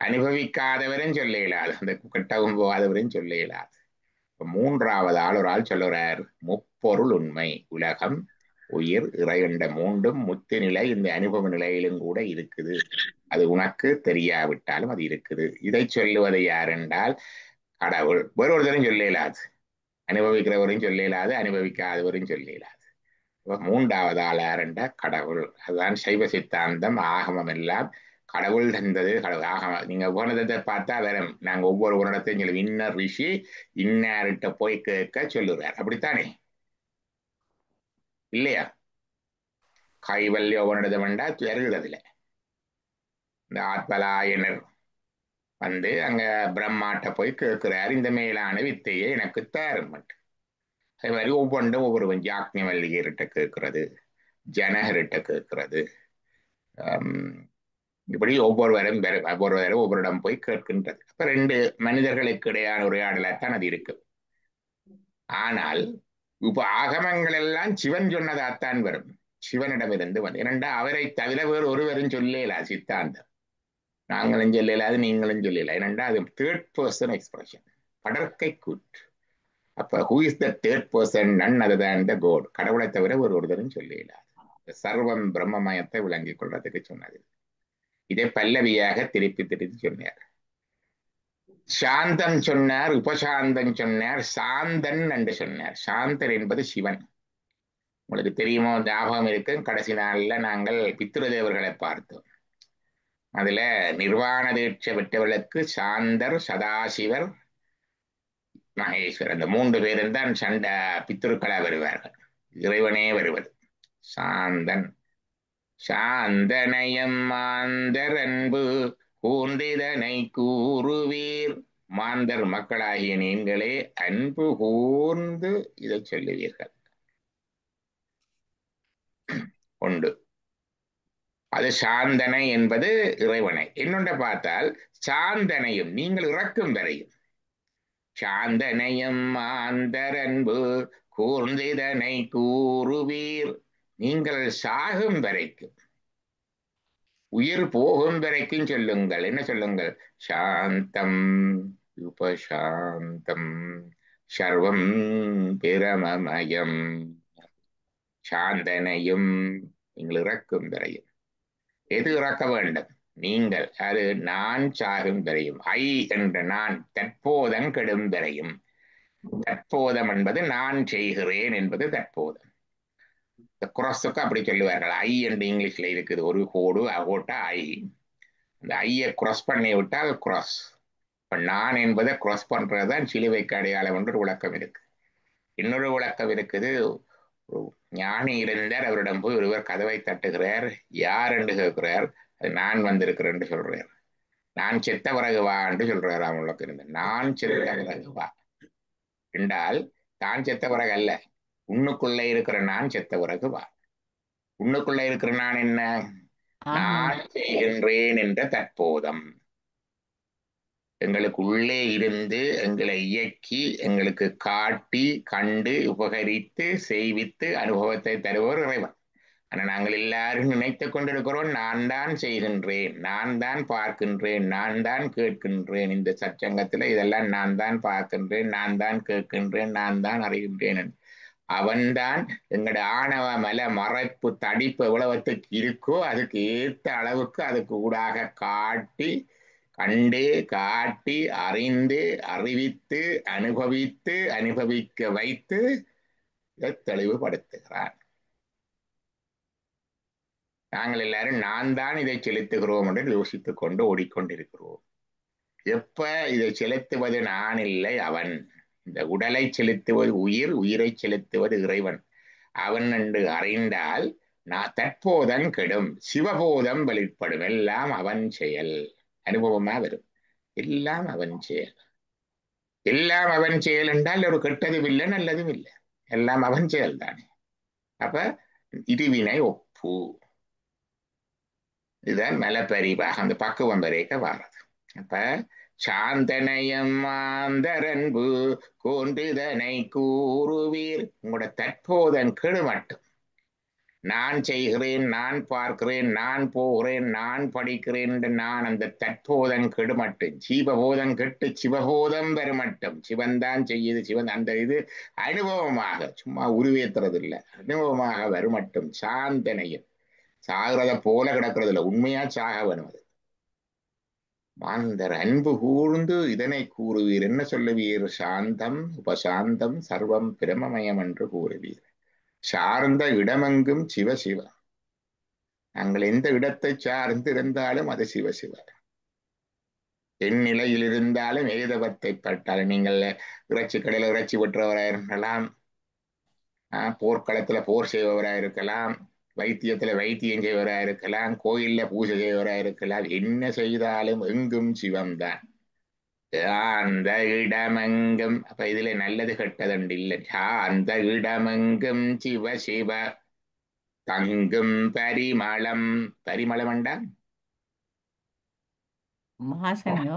அனுபவிக்காதவரும் சொல்ல இயலாது, அந்த கட்டவும் போகாதவரும் சொல்ல இயலாது. மூன்றாவது ஆள் ஒரு ஆள் சொல்லுறார், முப்பொருள் உண்மை, உலகம், உயிர், இறை என்ற மூன்றும் முத்து நிலை இந்த அனுபவ நிலையிலும் கூட இருக்குது. அது உனக்கு தெரியாவிட்டாலும் அது இருக்குது. இதை சொல்லுவது யார் என்றால் கடவுள். ஒருவரும் சொல்ல இயலாது, அனுபவிக்கிறவரும் சொல்ல இயலாது, அனுபவிக்காதவரும் சொல்ல இயலாது. மூன்றாவது ஆள் யார் என்றால் கடவுள். அதுதான் சைவ சித்தாந்தம், ஆகமம் எல்லாம் கடவுள் தந்தது. கடவுள் ஆகமம் நீங்க உபநிடத்தை பார்த்தா வரும், நாங்க ஒவ்வொரு உபநிடத்தையும் சொல்லி இன்னர் ரிஷி இன்னார்கிட்ட போய் கேட்க சொல்லுறார், அப்படித்தானே இல்லையா? கைவல்ய உபநிடதம் வேண்டா வருகிறதுல இந்த ஆத்மலாயனர் வந்து அங்க பிரம்மாட்ட போய் கேட்கிறார், இந்த மேலான வித்தையை எனக்கு தாரும். அதே மாதிரி ஒவ்வொன்றும் ஒவ்வொருவன் யாக்ஞவல்லியர்கிட்ட கேட்கிறது, ஜனகர்கிட்ட கேட்கிறது. இப்படி ஒவ்வொருவரும் ஒவ்வொருவரிடம் போய் கேட்கின்றது. அப்ப ரெண்டு மனிதர்களுக்கு இடையான உரையாடலாத்தான் அது இருக்கு. ஆனால் இப்ப ஆகமங்கள் எல்லாம் சிவன் சொன்னதாத்தான் வரும், சிவனிடமிருந்து வந்து. ஏனென்றா அவரை தவிர வேறு ஒருவரும் சொல்லல சித்தாந்தம். நாங்களும் சொல்லலாது, நீங்களும் சொல்லல. ஏனென்றா அது தேர்ட் பர்சன் எக்ஸ்பிரஷன், படற்கை கூற்று. அப்ப who is the third person? None other than the God. கடவுளை தவிர ஒருவரும் சொல்லலாது. சர்வம் பிரம்மமயத்தை விளங்கிக் கொள்றதுக்கு சொன்னது. இதை பல்லவியாக திருப்பி திருப்பி சொன்னார். சாந்தம் சொன்னார், உபசாந்தம் சொன்னார், சாந்தன் என்று சொன்னார். சாந்தன் என்பது சிவன். உங்களுக்கு தெரியுமோ, ஞாபகம் இருக்கு, கடைசி நாள்ல நாங்கள் பித்ருதேவர்களை பார்த்தோம். அதுல நிர்வாண தீட்சை பெற்றவர்களுக்கு சாந்தர், சதாசிவர், மகேஸ்வர், அந்த மூன்று பேரும் தான் பித்ருக்களா வருவார்கள். இறைவனே வருவது சாந்தன். சாந்தனையம் மாந்தர் அன்பு கூர்ந்திதனை கூறுவீர், மாந்தர் மக்களாகிய நீங்களே அன்பு கூர்ந்து இதை சொல்லுவீர்கள். உண்டு. அது சாந்தனை என்பது இறைவனை. இன்னொன்றை பார்த்தால் சாந்தனையும் நீங்கள் இறக்கும் வரையும் சாந்தனையும் மாந்தரன்பு கூர்ந்திதனை கூறுவீர். நீங்கள் சாகும் வரைக்கும் உயிர் போகும் வரைக்கும் சொல்லுங்கள். என்ன சொல்லுங்கள்? சாந்தம் உபசாந்தம் சர்வம் பிரமமயம். சாந்தனையும் நீங்கள் இறக்கும் வரையும். எது இறக்க வேண்டும்? நீங்கள். அது நான் சாகும் வரையும். ஐ என்ற நான் தற்போதம் கெடும் வரையும். தற்போதம் என்பது நான் செய்கிறேன் என்பது தற்போதம். இந்த குரோஸுக்கு அப்படி சொல்லுவார்கள். ஐ என்று இங்கிலீஷ்ல இருக்குது. ஒரு கோடு போட்டா ஐ. அந்த ஐயை குரோஸ் பண்ணி விட்டால் குரோஸ். இப்ப நான் என்பதை குரோஸ் பண்றதுதான் சிலுவைக்கு அடையாளம் என்று ஒரு விளக்கம் இருக்கு. இன்னொரு விளக்கம் இருக்குது. ஒரு ஞானி இருந்தார். அவரிடம் போய் ஒருவர் கதவை தட்டுகிறார். யார் என்று கேட்கிறார். அது நான் வந்திருக்கிறேன் சொல்றார். நான் செத்த பிறகு வா என்று சொல்றார். அவங்களுக்கு இருந்த நான் செத்த பிறகு வா என்றால் தான் செத்த பிறகு அல்ல, உன்னுக்குள்ள இருக்கிற நான் செத்த பிறகு வா. உன்னுக்குள்ள இருக்கிற நான் என்ன? நான் செய்கின்றேன் என்ற தற்போதம் எங்களுக்கு உள்ளே இருந்து எங்களை இயக்கி எங்களுக்கு காட்டி கண்டு உபகரித்து செய்வித்து அனுபவத்தை தருவோர் இறைவன். ஆனா நாங்கள் எல்லாரும் நினைத்து கொண்டிருக்கிறோம் நான் தான் செய்கின்றேன், நான் தான் பார்க்கின்றேன், நான் தான் கேட்கின்றேன். இந்த சச்சங்கத்துல இதெல்லாம் நான் தான் பார்க்கின்றேன், நான் தான் கேட்கின்றேன், நான் தான் அறிகின்றேன். அவன்தான் எங்களோட ஆணவ மல மறைப்பு தடிப்பு எவ்வளவுத்துக்கு இருக்கோ அதுக்கு ஏற்ற அளவுக்கு அதுக்கு ஊடாக காட்டி கண்டு காட்டி அறிந்து அறிவித்து அனுபவித்து அனுபவிக்க வைத்து இதை தெளிவுபடுத்துகிறான். நாங்கள் எல்லாரும் நான் தான் இதை செலுத்துகிறோம் என்று யோசித்துக் கொண்டு ஓடிக்கொண்டிருக்கிறோம். எப்ப இதை செலுத்துவது நான் இல்லை, அவன். இந்த உடலை செலுத்துவது உயிர், உயிரை செலுத்துவது இறைவன். அவன் என்று அறிந்தால் நான் தற்போதம் கெடும், சிவபோதம் வெளிப்படும். எல்லாம் அவன் செயல். அனுபவமா வரும். எல்லாம் அவன் செயல். எல்லாம் அவன் செயல் என்றால் ஒரு கெட்டதும் இல்லை நல்லதும் இல்லை, எல்லாம் அவன் செயல் தானே. அப்ப இருவினை ஒப்பு. இதுதான் மலப்பரிவாக அந்த பக்குவம் வரைக்க வாரது. அப்ப சாந்தனையம் மாந்தரன்பு கோன்றுதனை கூறுவீர். உங்களோட தற்போதன் கெடு மட்டும் நான் செய்கிறேன், நான் பார்க்கிறேன், நான் போகிறேன், நான் படிக்கிறேன் என்று நான் அந்த தற்போதம் கெடுமட்டும், ஜீவபோதம் கெட்டு சிவபோதம் வருமட்டும். சிவன் தான் செய்யுது, சிவன் அந்த இது அனுபவமாக சும்மா உருவேத்துறது இல்லை, அனுபவமாக வருமட்டும். சாந்தனையும் சாகிறத போல கிடக்கிறது இல்லை, உண்மையா சாக வேணும். அது மாந்தர் அன்பு கூர்ந்து இதனை கூறுவீர். என்ன சொல்லுவீர்? சாந்தம் உபசாந்தம் சர்வம் பிரமமயம் என்று கூறுவீர். சார்ந்த இடமெங்கும் சிவ சிவ. நாங்கள் எந்த இடத்தை சார்ந்து இருந்தாலும் அது சிவ சிவ. என் நிலையில் இருந்தாலும் ஏதவத்தை பட்டாலும், நீங்கள் இறைச்சி கடையில இறைச்சி வெட்டுறவராக இருக்கலாம், போர்க்களத்துல போர் செய்பவராக இருக்கலாம், வைத்தியத்துல வைத்தியம் செய்வராக இருக்கலாம், கோயில்ல பூஜை செய்வராக இருக்கலாம். என்ன செய்தாலும் எங்கும் சிவம்தான். அந்த இடமெங்கும். அப்ப இதுல நல்லது கெட்டதண்டு இல்லை. அந்த இடமெங்கும் சிவ சிவ தங்கும் பரிமளம். பரிமளம் என்றா வாசனையோ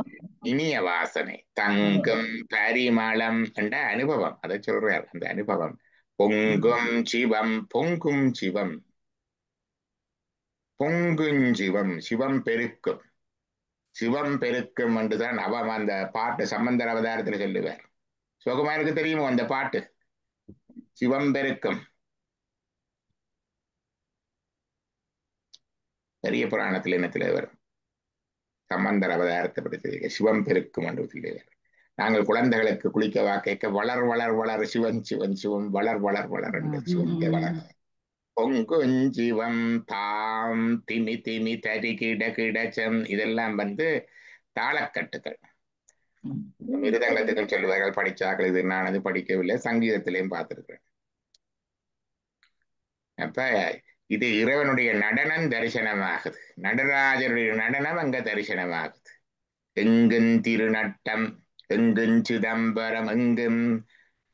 இனிய வாசனை. தங்கும் பரிமளம் என்ற அனுபவம். அதை சொல்றார். அந்த அனுபவம் பொங்கும் சிவம். பொங்கும் சிவம், பொங்கும் சிவம். சிவம் பெருக்கும், சிவம் பெருக்கும் என்றுதான் அவன் அந்த பாட்டு சம்பந்தர் அவதாரத்துல சொல்லுவார். சுகுமாருக்கு தெரியுமோ அந்த பாட்டு? சிவம் பெருக்கும். பெரிய புராணத்துல என்னத்துல வரும்? சம்பந்தர் அவதாரத்தை பற்றி சிவம் பெருக்கும் என்று சொல்லுவார். நாங்கள் குழந்தைகளுக்கு குளிக்க வாக்க வளர் வளர் வளர் சிவன் சிவன் சிவம் வளர் வளர் வளர் என்று சிவங்க வளர். பொங்குஞ்சிவம் தாம் திமி திமி தரி கிட கிடச்சம். இதெல்லாம் தாளக்கட்டுகள். மிருதங்கத்துக்கும் சொல்லுவார்கள் படிச்சாக்கள். இது நான் அது படிக்கவில்லை, சங்கீதத்திலையும் பார்த்திருக்கிறேன். அப்ப இது இறைவனுடைய நடனம் தரிசனமாகுது. நடராஜருடைய நடனம் அங்க தரிசனமாகுது. எங்கும் திருநட்டம், எங்கும் சிதம்பரம், எங்கும்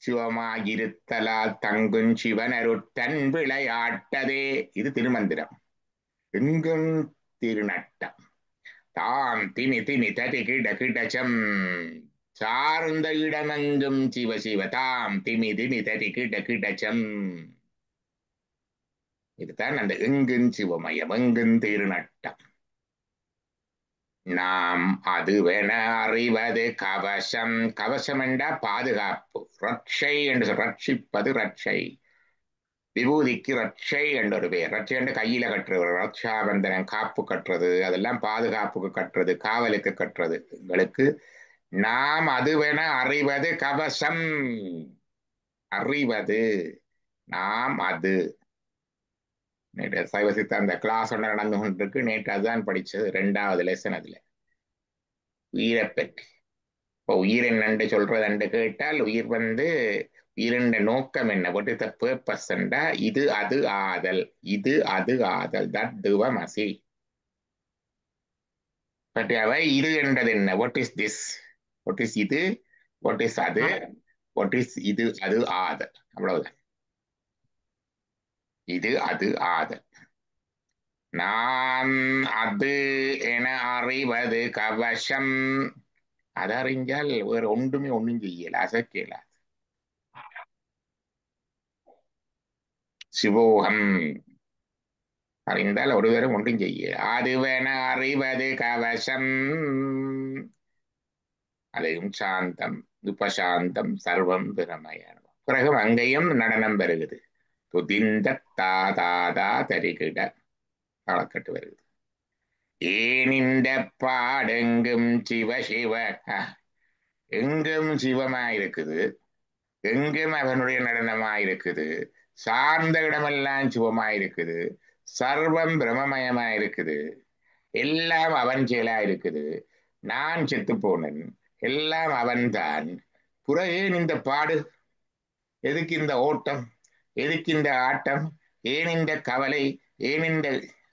சிவமாயிருத்தலால் தங்கும் சிவனருட்டன் விளையாட்டதே. இது திருமந்திரம். எங்கும் திருநட்டம் தாம் திமி திமி ததி கிட கிடச்சம் சார்ந்த இடமெங்கும் சிவ சிவ தாம் திமி திமி ததி கிட கிடச்சம். இதுதான் அந்த எங்கும் சிவமயம் எங்கும் திருநட்டம். நாம் அதுவென அறிவது கவசம். கவசம் என்றா பாதுகாப்பு, ரட்சை என்று ரட்சிப்பது ரட்சை. விபூதிக்கு ரட்சை என்ற ஒரு பேர். ரட்சை என்று கையில கட்டுறது, ரட்சாபந்தனம், காப்பு கட்டுறது, அதெல்லாம் பாதுகாப்புக்கு கட்டுறது, காவலுக்கு கட்டுறது. எங்களுக்கு நாம் அதுவென அறிவது கவசம். அறிவது நாம் அது. நேற்று சைவ சித்தாந்த கிளாஸ் ஒன்று நடந்து கொண்டிருக்கு. நேற்று அதுதான் படிச்சது, 2வது லெசன். அதுல உயிரை பற்றி. இப்போ உயிர் என்னண்டு சொல்றது கேட்டால், உயிர் உயிரின் நோக்கம் என்ன, what is the purpose என்றா இது அது ஆதல். இது அது ஆதல், that துவமசி. பட் அவை இது என்றது என்ன, what is this, what is இது, what is அது, what is இது அது ஆதல். அவ்வளவுதான். இது அது ஆதல். நாம் அது என அறிவது கவசம். அது அறிஞ்சால் வேற ஒன்றுமே ஒன்றும் செய்யல, அசைக்கல. சிவோகம் அறிந்தால் ஒரு தரம் ஒன்றும் செய்ய. அதுவென அறிவது கவசம். அதையும் சாந்தம் உபசாந்தம் சர்வம் பிரமயம். பிறகு அங்கேயும் நடனம் பெறுகிறது. துதிந்த தாதாதா தரிகிட தாளக்கட்டு வருகிறது. ஏன் இந்த பாடெங்கும் சிவ சிவ. எங்கும் சிவமாயிருக்குது, எங்கும் அவனுடைய நடனமாயிருக்குது, சார்ந்த இடமெல்லாம் சிவமாயிருக்குது, சர்வம் பிரமமயமாயிருக்குது, எல்லாம் அவன் செயலா இருக்குது. நான் செத்து போனேன், எல்லாம் அவன்தான். புறகு இந்த பாடு, எதுக்கு இந்த ஓட்டம், எதுக்கு இந்த ஆட்டம், ஏன் இந்த கவலை, ஏன் இந்த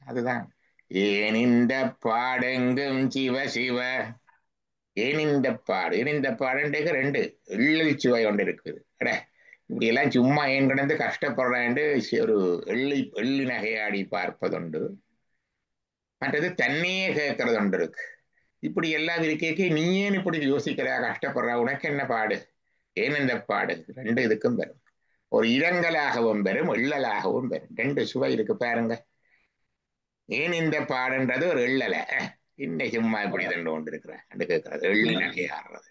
அதுதான். ஏன் இந்த பாடெங்கும் சிவ சிவ. ஏன் இந்த பாடு, ஏன் இந்த பாடுன்றது 2 எள்ளல் சுவை ஒன்று இருக்குது. அட இப்படி எல்லாம் சும்மா ஏன் கிடந்து கஷ்டப்படுறேன் ஒரு எள்ளி நகையாடி பார்ப்பதுண்டு. மற்றது தண்ணியே கேட்கறது ஒன்று இருக்கு. இப்படி எல்லாம் இருக்கே, நீ ஏன் இப்படி யோசிக்கிறா, கஷ்டப்படுறா, உனக்கு என்ன பாடு, ஏன் இந்த பாடு. 2 இதுக்கும் வரும். ஒரு இரங்கலாகவும் வரும், எள்ளலாகவும் வரும். 2 சுவை இருக்கு பாருங்க. ஏன் இந்த பாடுன்றது ஒரு எள்ளல, இன்னை சும்மா இப்படி தண்டு கொண்டு இருக்கிறான் கேட்கறது, எள்ளி நகையாடுறது.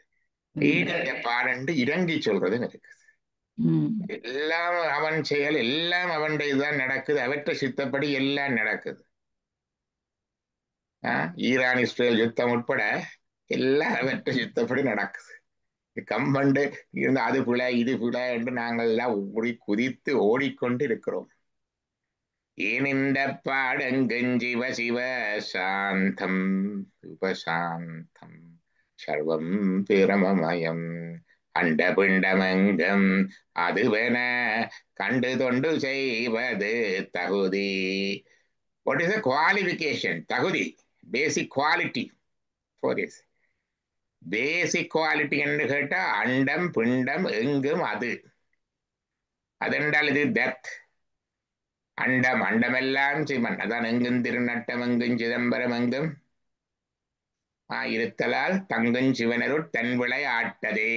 ஏன் இந்த பாடண்டு இறங்கி சொல்றதுன்னு இருக்குது. எல்லாம் அவன் செயல், எல்லாம் அவன் இதுதான் நடக்குது, அவற்றை சித்தப்படி எல்லாம் நடக்குது. ஈரான் இஸ்ரேல் யுத்தம் உட்பட எல்லாம் அவற்றை சித்தப்படி நடக்குது. கம்பண்டு இருந்து அது பிழை இது பிழை என்று நாங்கள் எல்லாம் குதித்து ஓடிக்கொண்டு இருக்கிறோம். ஏன் இந்த பாடெங்கும் சிவ சிவ சாந்தம் உபசாந்தம் சர்வம் பிரமமயம் அண்ட பிண்டமெங்கும் அதுவென கண்டு தொண்டு செய்வது தகுதி. What is the qualification? தகுதி, basic quality for this. Basic quality என்று கேட்டா அண்டம் பிண்டம் எங்கும் அது. அதென்றால் இது தத். அண்டம் அண்டமெல்லாம் சிவன், அதான் எங்கும் திருநட்டம் எங்கும் சிதம்பரம் எங்கும் இருத்தலால் தங்கும் சிவனருள் தன் விளையாட்டதே.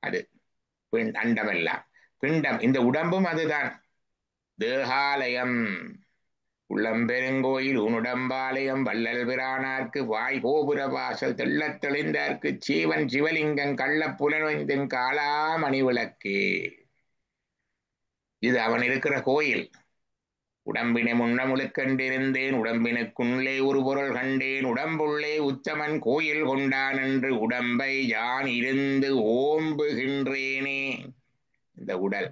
அது அண்டமெல்லாம். பிண்டம் இந்த உடம்பும் அதுதான். தேகாலயம் உள்ளம்பெருங்கோயில் உன்னுடம்பாலயம் வள்ளல் பிரானார்க்கு வாய் கோபுர வாசல் தெள்ளத் தெளிந்தார்க்கு சீவன் சிவலிங்கம் கள்ள புலனைந்தின் காளாமணி விளக்கே. இது அவன் இருக்கிற கோயில். உடம்பினை முன்னமுழுக்கண்டிருந்தேன், உடம்பினுக்குள்ளே ஒரு பொருள் கண்டேன், உடம்புள்ளே உத்தமன் கோயில் கொண்டான் என்று உடம்பை யான் இருந்து ஓம்புகின்றேனே. இந்த உடல்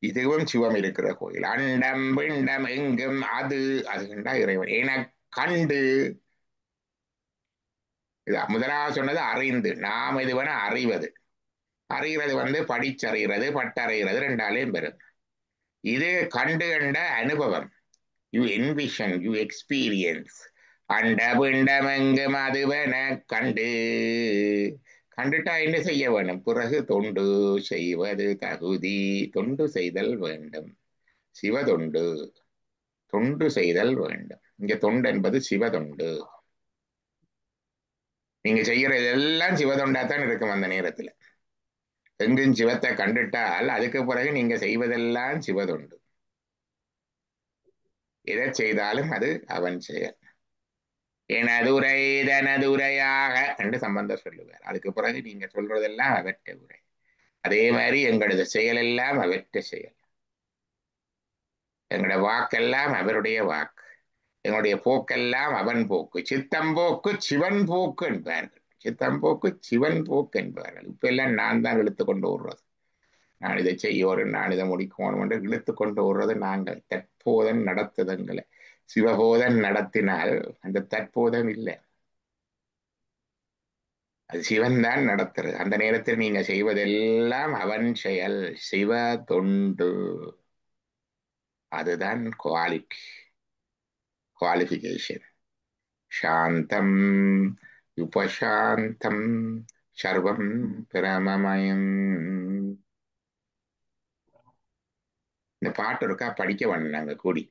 இதுவும் சிவம் இருக்கிற கோயில். அண்டம் பிண்டம் எங்கும் அது கண்டா இறைவன் என கண்டு. முதலாவது சொன்னது அறிந்து. நாம் இது வேணா அறிவது. அறிகிறது படிச்சறிகிறது, பட்டறிகிறது, 2ஆலையும் பெறும். இது கண்டு கண்ட அனுபவம். You envision, you experience. அண்ட பிண்டமெங்கும் அதுவென கண்டு. கண்டுட்டா என்ன செய்ய வேண்டும், பிறகு தொண்டு செய்வது தகுதி. தொண்டு செய்தல் வேண்டும், சிவதொண்டு. தொண்டு செய்தல் வேண்டும். இங்க தொண்டு என்பது சிவதொண்டு. நீங்க செய்யறது எல்லாம் சிவதொண்டாத்தான் இருக்கும். அந்த நேரத்துல எங்கும் சிவத்தை கண்டுட்டால் அதுக்கு பிறகு நீங்க செய்வதெல்லாம் சிவதொண்டு. எதை செய்தாலும் அது அவன் செயல். எனதுரை தனதுரையாக என்று சம்பந்தர் சொல்லுவார். அதுக்கு பிறகு நீங்க சொல்றதெல்லாம் அவற்ற உரை. அதே மாதிரி எங்களது செயல் எல்லாம் அவற்ற செயல். எங்களோட வாக்கெல்லாம் அவருடைய வாக்கு. எங்களுடைய போக்கெல்லாம் அவன் போக்கு. சித்தம் போக்கு சிவன் போக்கு என்பார்கள். சித்தம் போக்கு சிவன் போக்கு என்பார்கள். இப்ப எல்லாம் நான் தான் இழுத்து கொண்டு விடுறது. நான் இதை செய்யோரும் நான் இதை முடிக்கணும் என்று இழுத்து கொண்டு விடுறது நாங்கள். தற்போதன் நடத்துதங்களை சிவபோதன் நடத்தினால் அந்த தற்போதம் இல்லை, அது சிவன் தான் நடத்துறது. அந்த நேரத்தில் நீங்க செய்வதெல்லாம் அவன் செயல், சிவ தொண்டு. அதுதான் குவாலிஃபிகேஷன். சாந்தம் உபசாந்தம் சர்வம் பிரமமயம். இந்த பாட்டு இருக்கா படிக்க வேணும் நாங்க கூடி.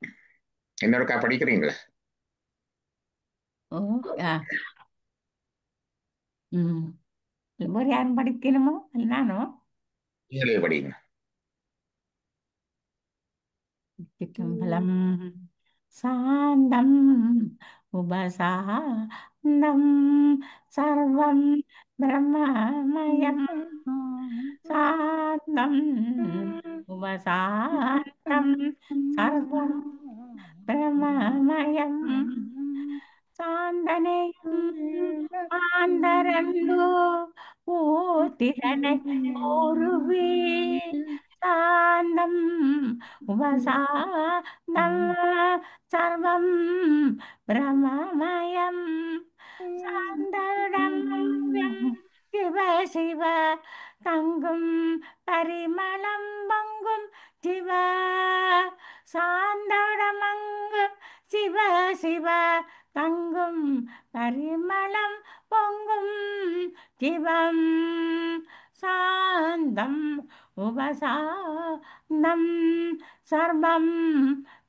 என்ன இருக்கா படிக்கிறீங்களா? ஓ ஆ ம் வேறு யாரும் படிக்கணுமோ இல்லை நானோ? நீங்களே படிங்க. சிற்றம்பலம். சாந்தம் உபசாந்தம் சர்வம் பிரம்மமயம். சாந்தம் உபசாந்தம் சர்வம் பிரம்மமயம். சாந்தனையும் ஆந்தரந்தோ ஊத்திரனை ஓருவே. சாந்தம் உபசாந்தம் சர்வம் பிரம்மமயம். சாந்தரம் சிவ சிவ தங்கும் பரிமளம் பங்கும் சிவ. சாந்தடமங்கும் சிவ சிவ தங்கும் பரிமளம் பொங்கும் சிவம். சாந்தம் உபசாந்தம் சர்வம்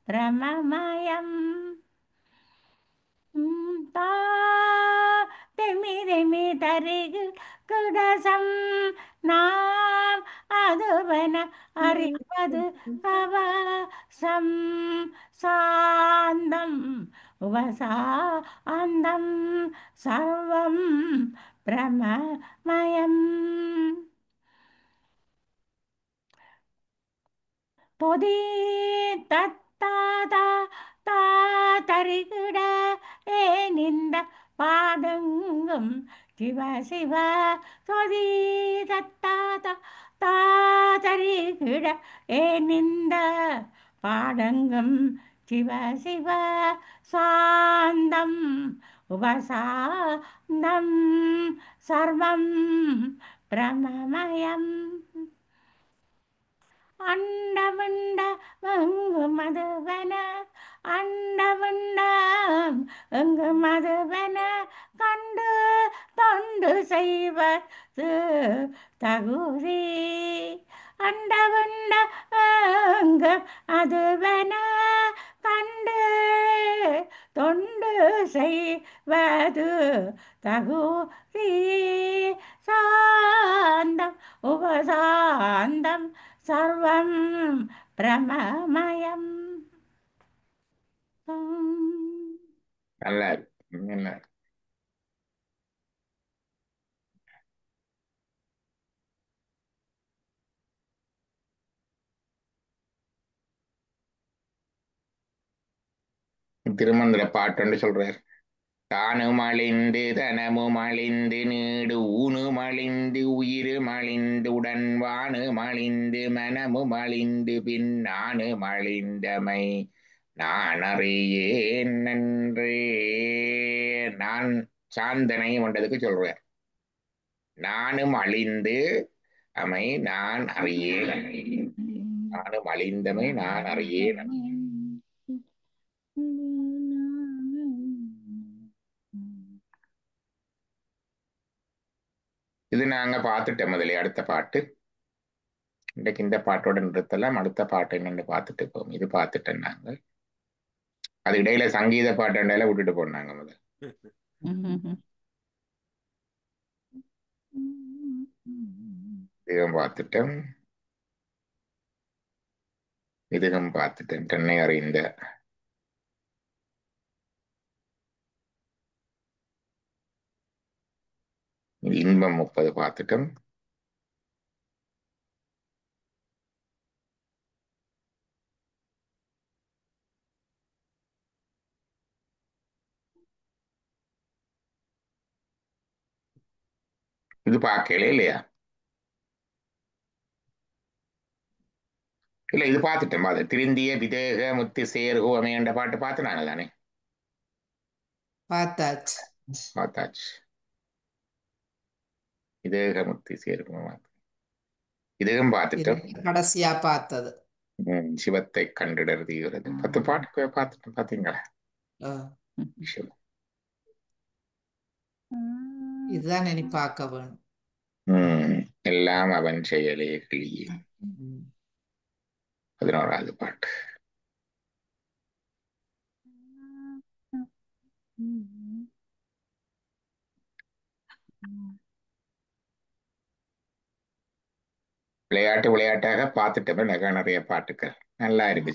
பிரமமயம். தெமி தருகு குடசம் நாம் அதுவன அறிவது கவசம். சாந்தம் உபசாந்தம் சர்வம் பிரமமயம். பொதி தத்தாதா தாத்தரிகிட ஏனிந்த பாதங்கும் சிவ சிவ. சொதி தத்தாதா தாத்தரிகிட ஏனிந்த பாடங்கும் சிவ சிவ. சாந்தம் உபசாந்தம் சர்வம் பிரமமயம். அண்டவிண்ட எங்கு மதுவன அண்டவிண்டம் எங்கு மதுவன கண்டு தொண்டு செய்வது தகுதி. அண்டவிண்ட எங்கு அதுவன கண்டு தொண்டு செய்வது தகுதி. சாந்தம் உபசாந்தம் சர்வம் பிரமமயம். நல்லா இருக்கு. நல்லா இருக்கு. திருமந்திர பாட்டுன்னு சொல்றார். தானும் அழிந்து தனமும் அழிந்து நீடு ஊனும் அழிந்து உயிரும் அழிந்து உடன் வானும் அழிந்து மனமும் அழிந்து பின் நானும் அழிந்தமை நான் அறியேன் நன்றே. நான் சாந்தனை கொண்டதுக்கு சொல்றார். நானும் அழிந்து அமை நான் அறியேன். நானும் அழிந்தமை நான் அறியேன். இது நாங்க பார்த்துட்டோம் முதலே. அடுத்த பாட்டு இன்றைக்கு இந்த பாட்டோட நிறுத்தலாம். அடுத்த பாட்டு என்னன்னு பார்த்துட்டு போவோம். இது பார்த்துட்டோம் நாங்கள். அது இடையில சங்கீத பாட்டுண்டால விட்டுட்டு போனாங்க முதல்ல. இதுவும் பார்த்துட்டேன், இதுவும் பார்த்துட்டேன். கண்ணை அறிந்த இன்பம் 30 பார்த்துட்டோம். இது பார்க்கல இல்லையா? இல்ல இது பார்த்துட்டேன். திருந்திய விதேக முத்து சேர்கோ அமையன்ற பாட்டு பார்த்துனாங்க தானே? பார்த்தாச்சு. பார்த்தாச்சு. விதேக முத்து சேர்கோ இதுவும் பார்த்துட்டோம். கடைசியா பார்த்தது. சிவத்தை கண்டிடர் தீவிரது 10 பாட்டு பார்த்துட்டோம். பார்த்தீங்களா? இதுதான் இனி பார்க்க வேணும். எல்லாம் அவன் செயலே கிளியே 11வது பாட்டு. விளையாட்டாக பார்த்துட்டோம். நிறைய பாட்டுக்கள் நல்லா இருக்கு.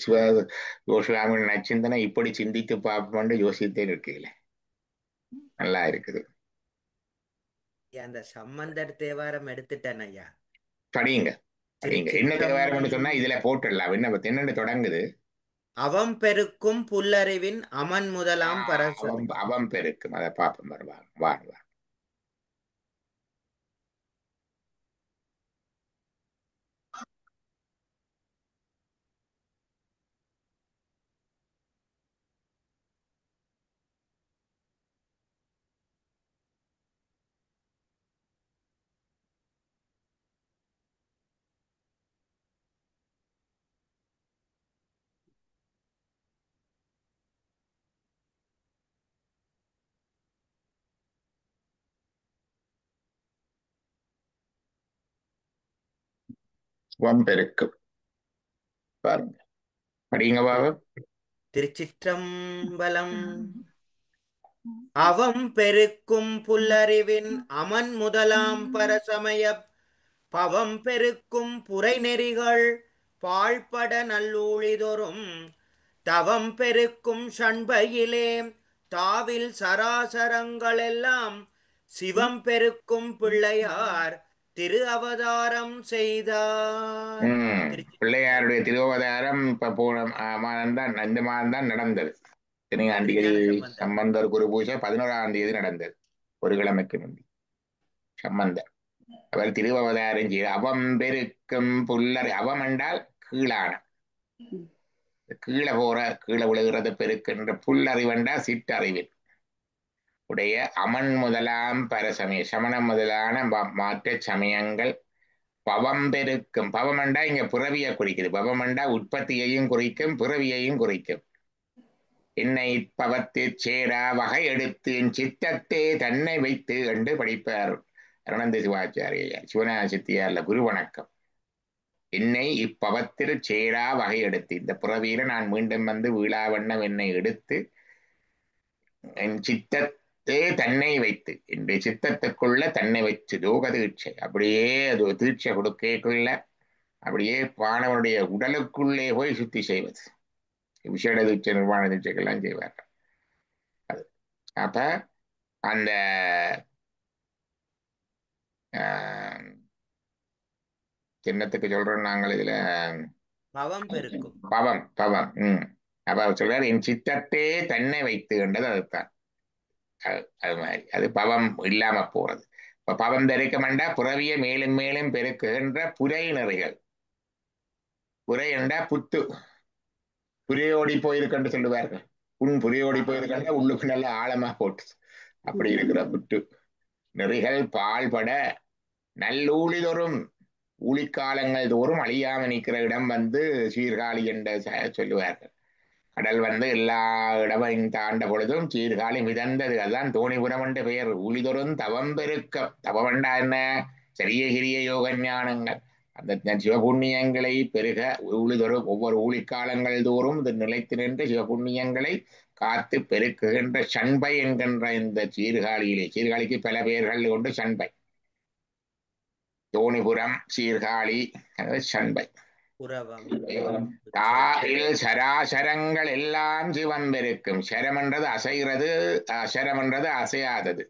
யோசுவாமி நச்சிந்தனை இப்படி சிந்தித்து பார்ப்போம்னு யோசித்தே இருக்கீங்களே, நல்லா இருக்குது. அந்த சம்பந்தர் தேவாரம் எடுத்துட்டேன் ஐயா. படிங்க படிங்க. என்ன தேவாரம்னு சொன்னா இதுல போட்டுடலாம். என்னன்னு தொடங்குது? அவம் பெருக்கும் புல்லறிவின் அமன் முதலாம் பரசம். அவம் பெருக்கும். அதை பார்ப்போம். வருவாங்க. பெருக்கும் பாருங்க. படிங்க பாபு. திருச்சிற்றம்பலம். அவம் பெருக்கும் புல்லறிவின் அமன் முதலாம் பரசமய பவம் பெருக்கும் புரைநெறிகள் பாழ்பட நல்லூழிதொரும் தவம் பெருக்கும் ஷண்பையிலே தாவில் சராசரங்களெல்லாம் சிவம் பெருக்கும் பிள்ளையார் திரு அவதாரம் செய்தார். பிள்ளையாருடைய திருவதாரம் இப்ப போன மாதம் தான், இந்த மாதம் தான் நடந்தது. திருஞாண்டிகை சம்பந்தர் குரு பூஜை 11ஆம் தேதி நடந்தது, ஒரு கிழமைக்கு முந்தி. சம்பந்தர் அவர் திருவவதாரம் செய்ய அவம் பெருக்கும் புல்லர். அவம் என்றால் கீழான, கீழே விழுகிறது பெருக்கின்ற. புல்லறிவென்றா சிற்றறிவில் உடைய அமன் முதலாம் பரசமய சமணம் முதலான மாற்ற சமயங்கள் பவம் பெருக்கும். பவமண்டா இங்க பிறவியை குறிக்குது. பவமண்டா உற்பத்தியையும் குறிக்கும், பிறவியையும் குறிக்கும். என்னை பவத்து சேரா வகை எடுத்து என் சித்தத்தே தன்னை வைத்து என்று படிப்பார் அருணந்த சிவாச்சாரியார். சிவநாத சித்தியார்ல குரு வணக்கம். என்னை இப்பவத்தில் சேரா வகை எடுத்து, இந்த பிறவியில நான் மீண்டும் வந்து வீழாவண்ணம் என்னை எடுத்து என் சித்தத்தே தன்னை வைத்து, என்னுடைய சித்தத்துக்குள்ள தன்னை வச்சு தோக தீட்சை, அப்படியே அது தீட்சை கொடுக்கக்குள்ள அப்படியே பாணவனுடைய உடலுக்குள்ளே போய் சுத்தி செய்வது. விசேட தீட்சை நிர்வாண தீட்சைகள்லாம் செய்வார். அது அப்ப அந்த சின்னத்துக்கு சொல்றோம் நாங்கள் இதுல பவம் பெருக்கும். பவம் பவம். அப்ப அவர் சொல்றாரு என் சித்தத்தே தன்னை வைத்து என்றது. அதுதான் அது மாதிரி. அது பவம் இல்லாம போறது. இப்ப பவம் பெருக்கமெண்டா புறவிய மேலும் மேலும் பெருக்குகின்ற புரை நிறைகள். புரை என்றா புத்து, புரையோடி போயிருக்கன்னு சொல்லுவார்கள். புரையோடி போயிருக்கா உள்ளுக்கு நல்லா ஆழமா போட்டு அப்படி இருக்கிற புட்டு நெறிகள் பால்பட நல்லூழிதோறும், ஊழிக்காலங்கள் தோறும் அழியாம நிற்கிற இடம் வந்து சீர்காழி என்ற சொல்லுவார்கள். கடல் வந்து எல்லா இடமும் தாண்ட பொழுதும் சீர்காழி மிதந்தது. அதுதான் தோணிபுரம் என்ற பெயர். ஊழிதொரும் தவம் பெருக்க. தவம்ண்டா என்ன? சரிய கிரிய யோக ஞானங்கள். அந்த சிவபுண்ணியங்களை பெருக ஊழிதொரு ஒவ்வொரு ஊழிக்காலங்கள் தோறும் இது நிலைத்து நின்று சிவபுண்ணியங்களை காத்து பெருக்குகின்ற சண்பை என்கின்ற இந்த சீர்காழிக்கு பல பெயர்கள் கொண்டு சண்பை, தோணிபுரம், சீர்காழி, சண்பை. தாயில் சராசரங்கள் எல்லாம் சிவம் பெருக்கும். சரம் என்றது அசைகிறது, அசரம் என்றது அசையாதது.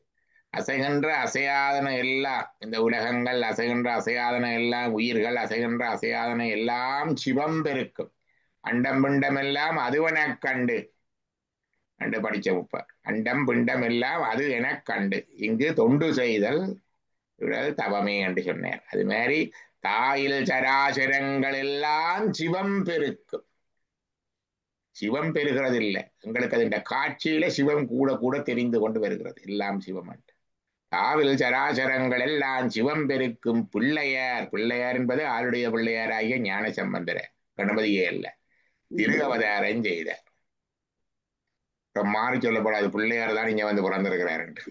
அசைகின்ற அசையாதன எல்லாம், இந்த உலகங்கள் அசைகின்ற அசையாதன எல்லாம், உயிர்கள் அசைகின்ற அசையாதன எல்லாம் சிவம் பெருக்கும். அண்டம் பிண்டம் எல்லாம் அதுவெனக் கண்டு படிச்ச முப்ப அண்டம் பிண்டம் எல்லாம் அது எனக் கண்டு இங்கு தொண்டு செய்தல் தவமே என்று சொன்னார். அது மாதிரி தாயில் சராசரங்கள் எல்லாம் சிவம் பெருக்கும். சிவம் பெறுகிறது இல்லை, எங்களுக்கு அது காட்சியில சிவம் கூட கூட தெரிந்து கொண்டு வருகிறது. எல்லாம் சிவம் என்று. தாவில் சராசரங்கள் எல்லாம் சிவம் பெருக்கும் பிள்ளையார். பிள்ளையார் என்பது ஆளுடைய பிள்ளையாராகிய ஞான சம்பந்தர, கணபதியே அல்ல, திரு அவதாரம் செய்தார். மாறி சொல்லப்படாது, பிள்ளையார் தான் இங்க வந்து பிறந்திருக்கிறார் என்று.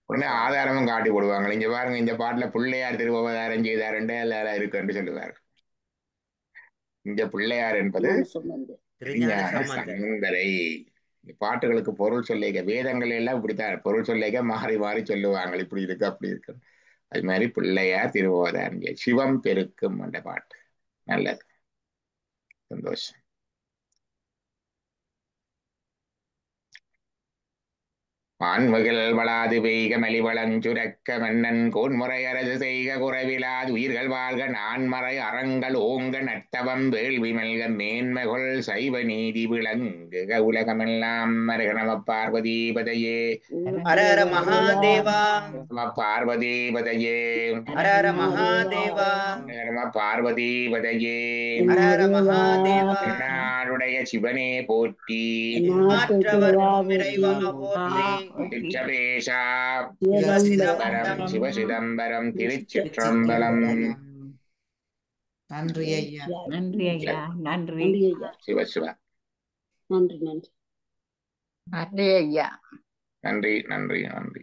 உடனே ஆதாரமும் காட்டி போடுவாங்க. இங்க பாருங்க, இந்த பாட்டுல பிள்ளையார் திருவவதாரம் செய்தார் இருக்கு என்று சொல்லுவார். இந்த பிள்ளையார் என்பது சம்பந்தரை. பாட்டுகளுக்கு பொருள் சொல்லிக்க, வேதங்கள் எல்லாம் இப்படித்தான் பொருள் சொல்லிக்க மாறி மாறி சொல்லுவாங்க. இப்படி இருக்கு அப்படி இருக்கு. அது மாதிரி பிள்ளையார் திருவவதாரம் சிவம் பெருக்கும் அந்த பாட்டு. நல்லது, சந்தோஷம். மான்மகள் வளாது பெய்க மலிவளஞ்சுரக்க மன்னன் கோன்முறை அரசு செய்க குறைவிலாது உயிர்கள் வாழ்க நான்மறை அறங்கள் ஓங்க நட்டவம் வேள்வி மல்க மேன்மகள் சைவ நீதி விளங்குக உலகமெல்லாம் மருக நம பார்வதீபதையே. ஹர ஹர மகாதேவா. நம பார்வதீபதையே. ஹர ஹர மகாதேவா. நம பார்வதீபதையே. ஹர ஹர மகாதேவா. நாடுடைய சிவனே போற்றி. மாற்றவரும் இறைவா போற்றி. சிவ சிதம்பரம் திருச்சிற்றம்பலம். நன்றி ஐயா. நன்றி ஐயா. நன்றி. சிவ சிவ. நன்றி நன்றி. நன்றி ஐயா. நன்றி நன்றி நன்றி.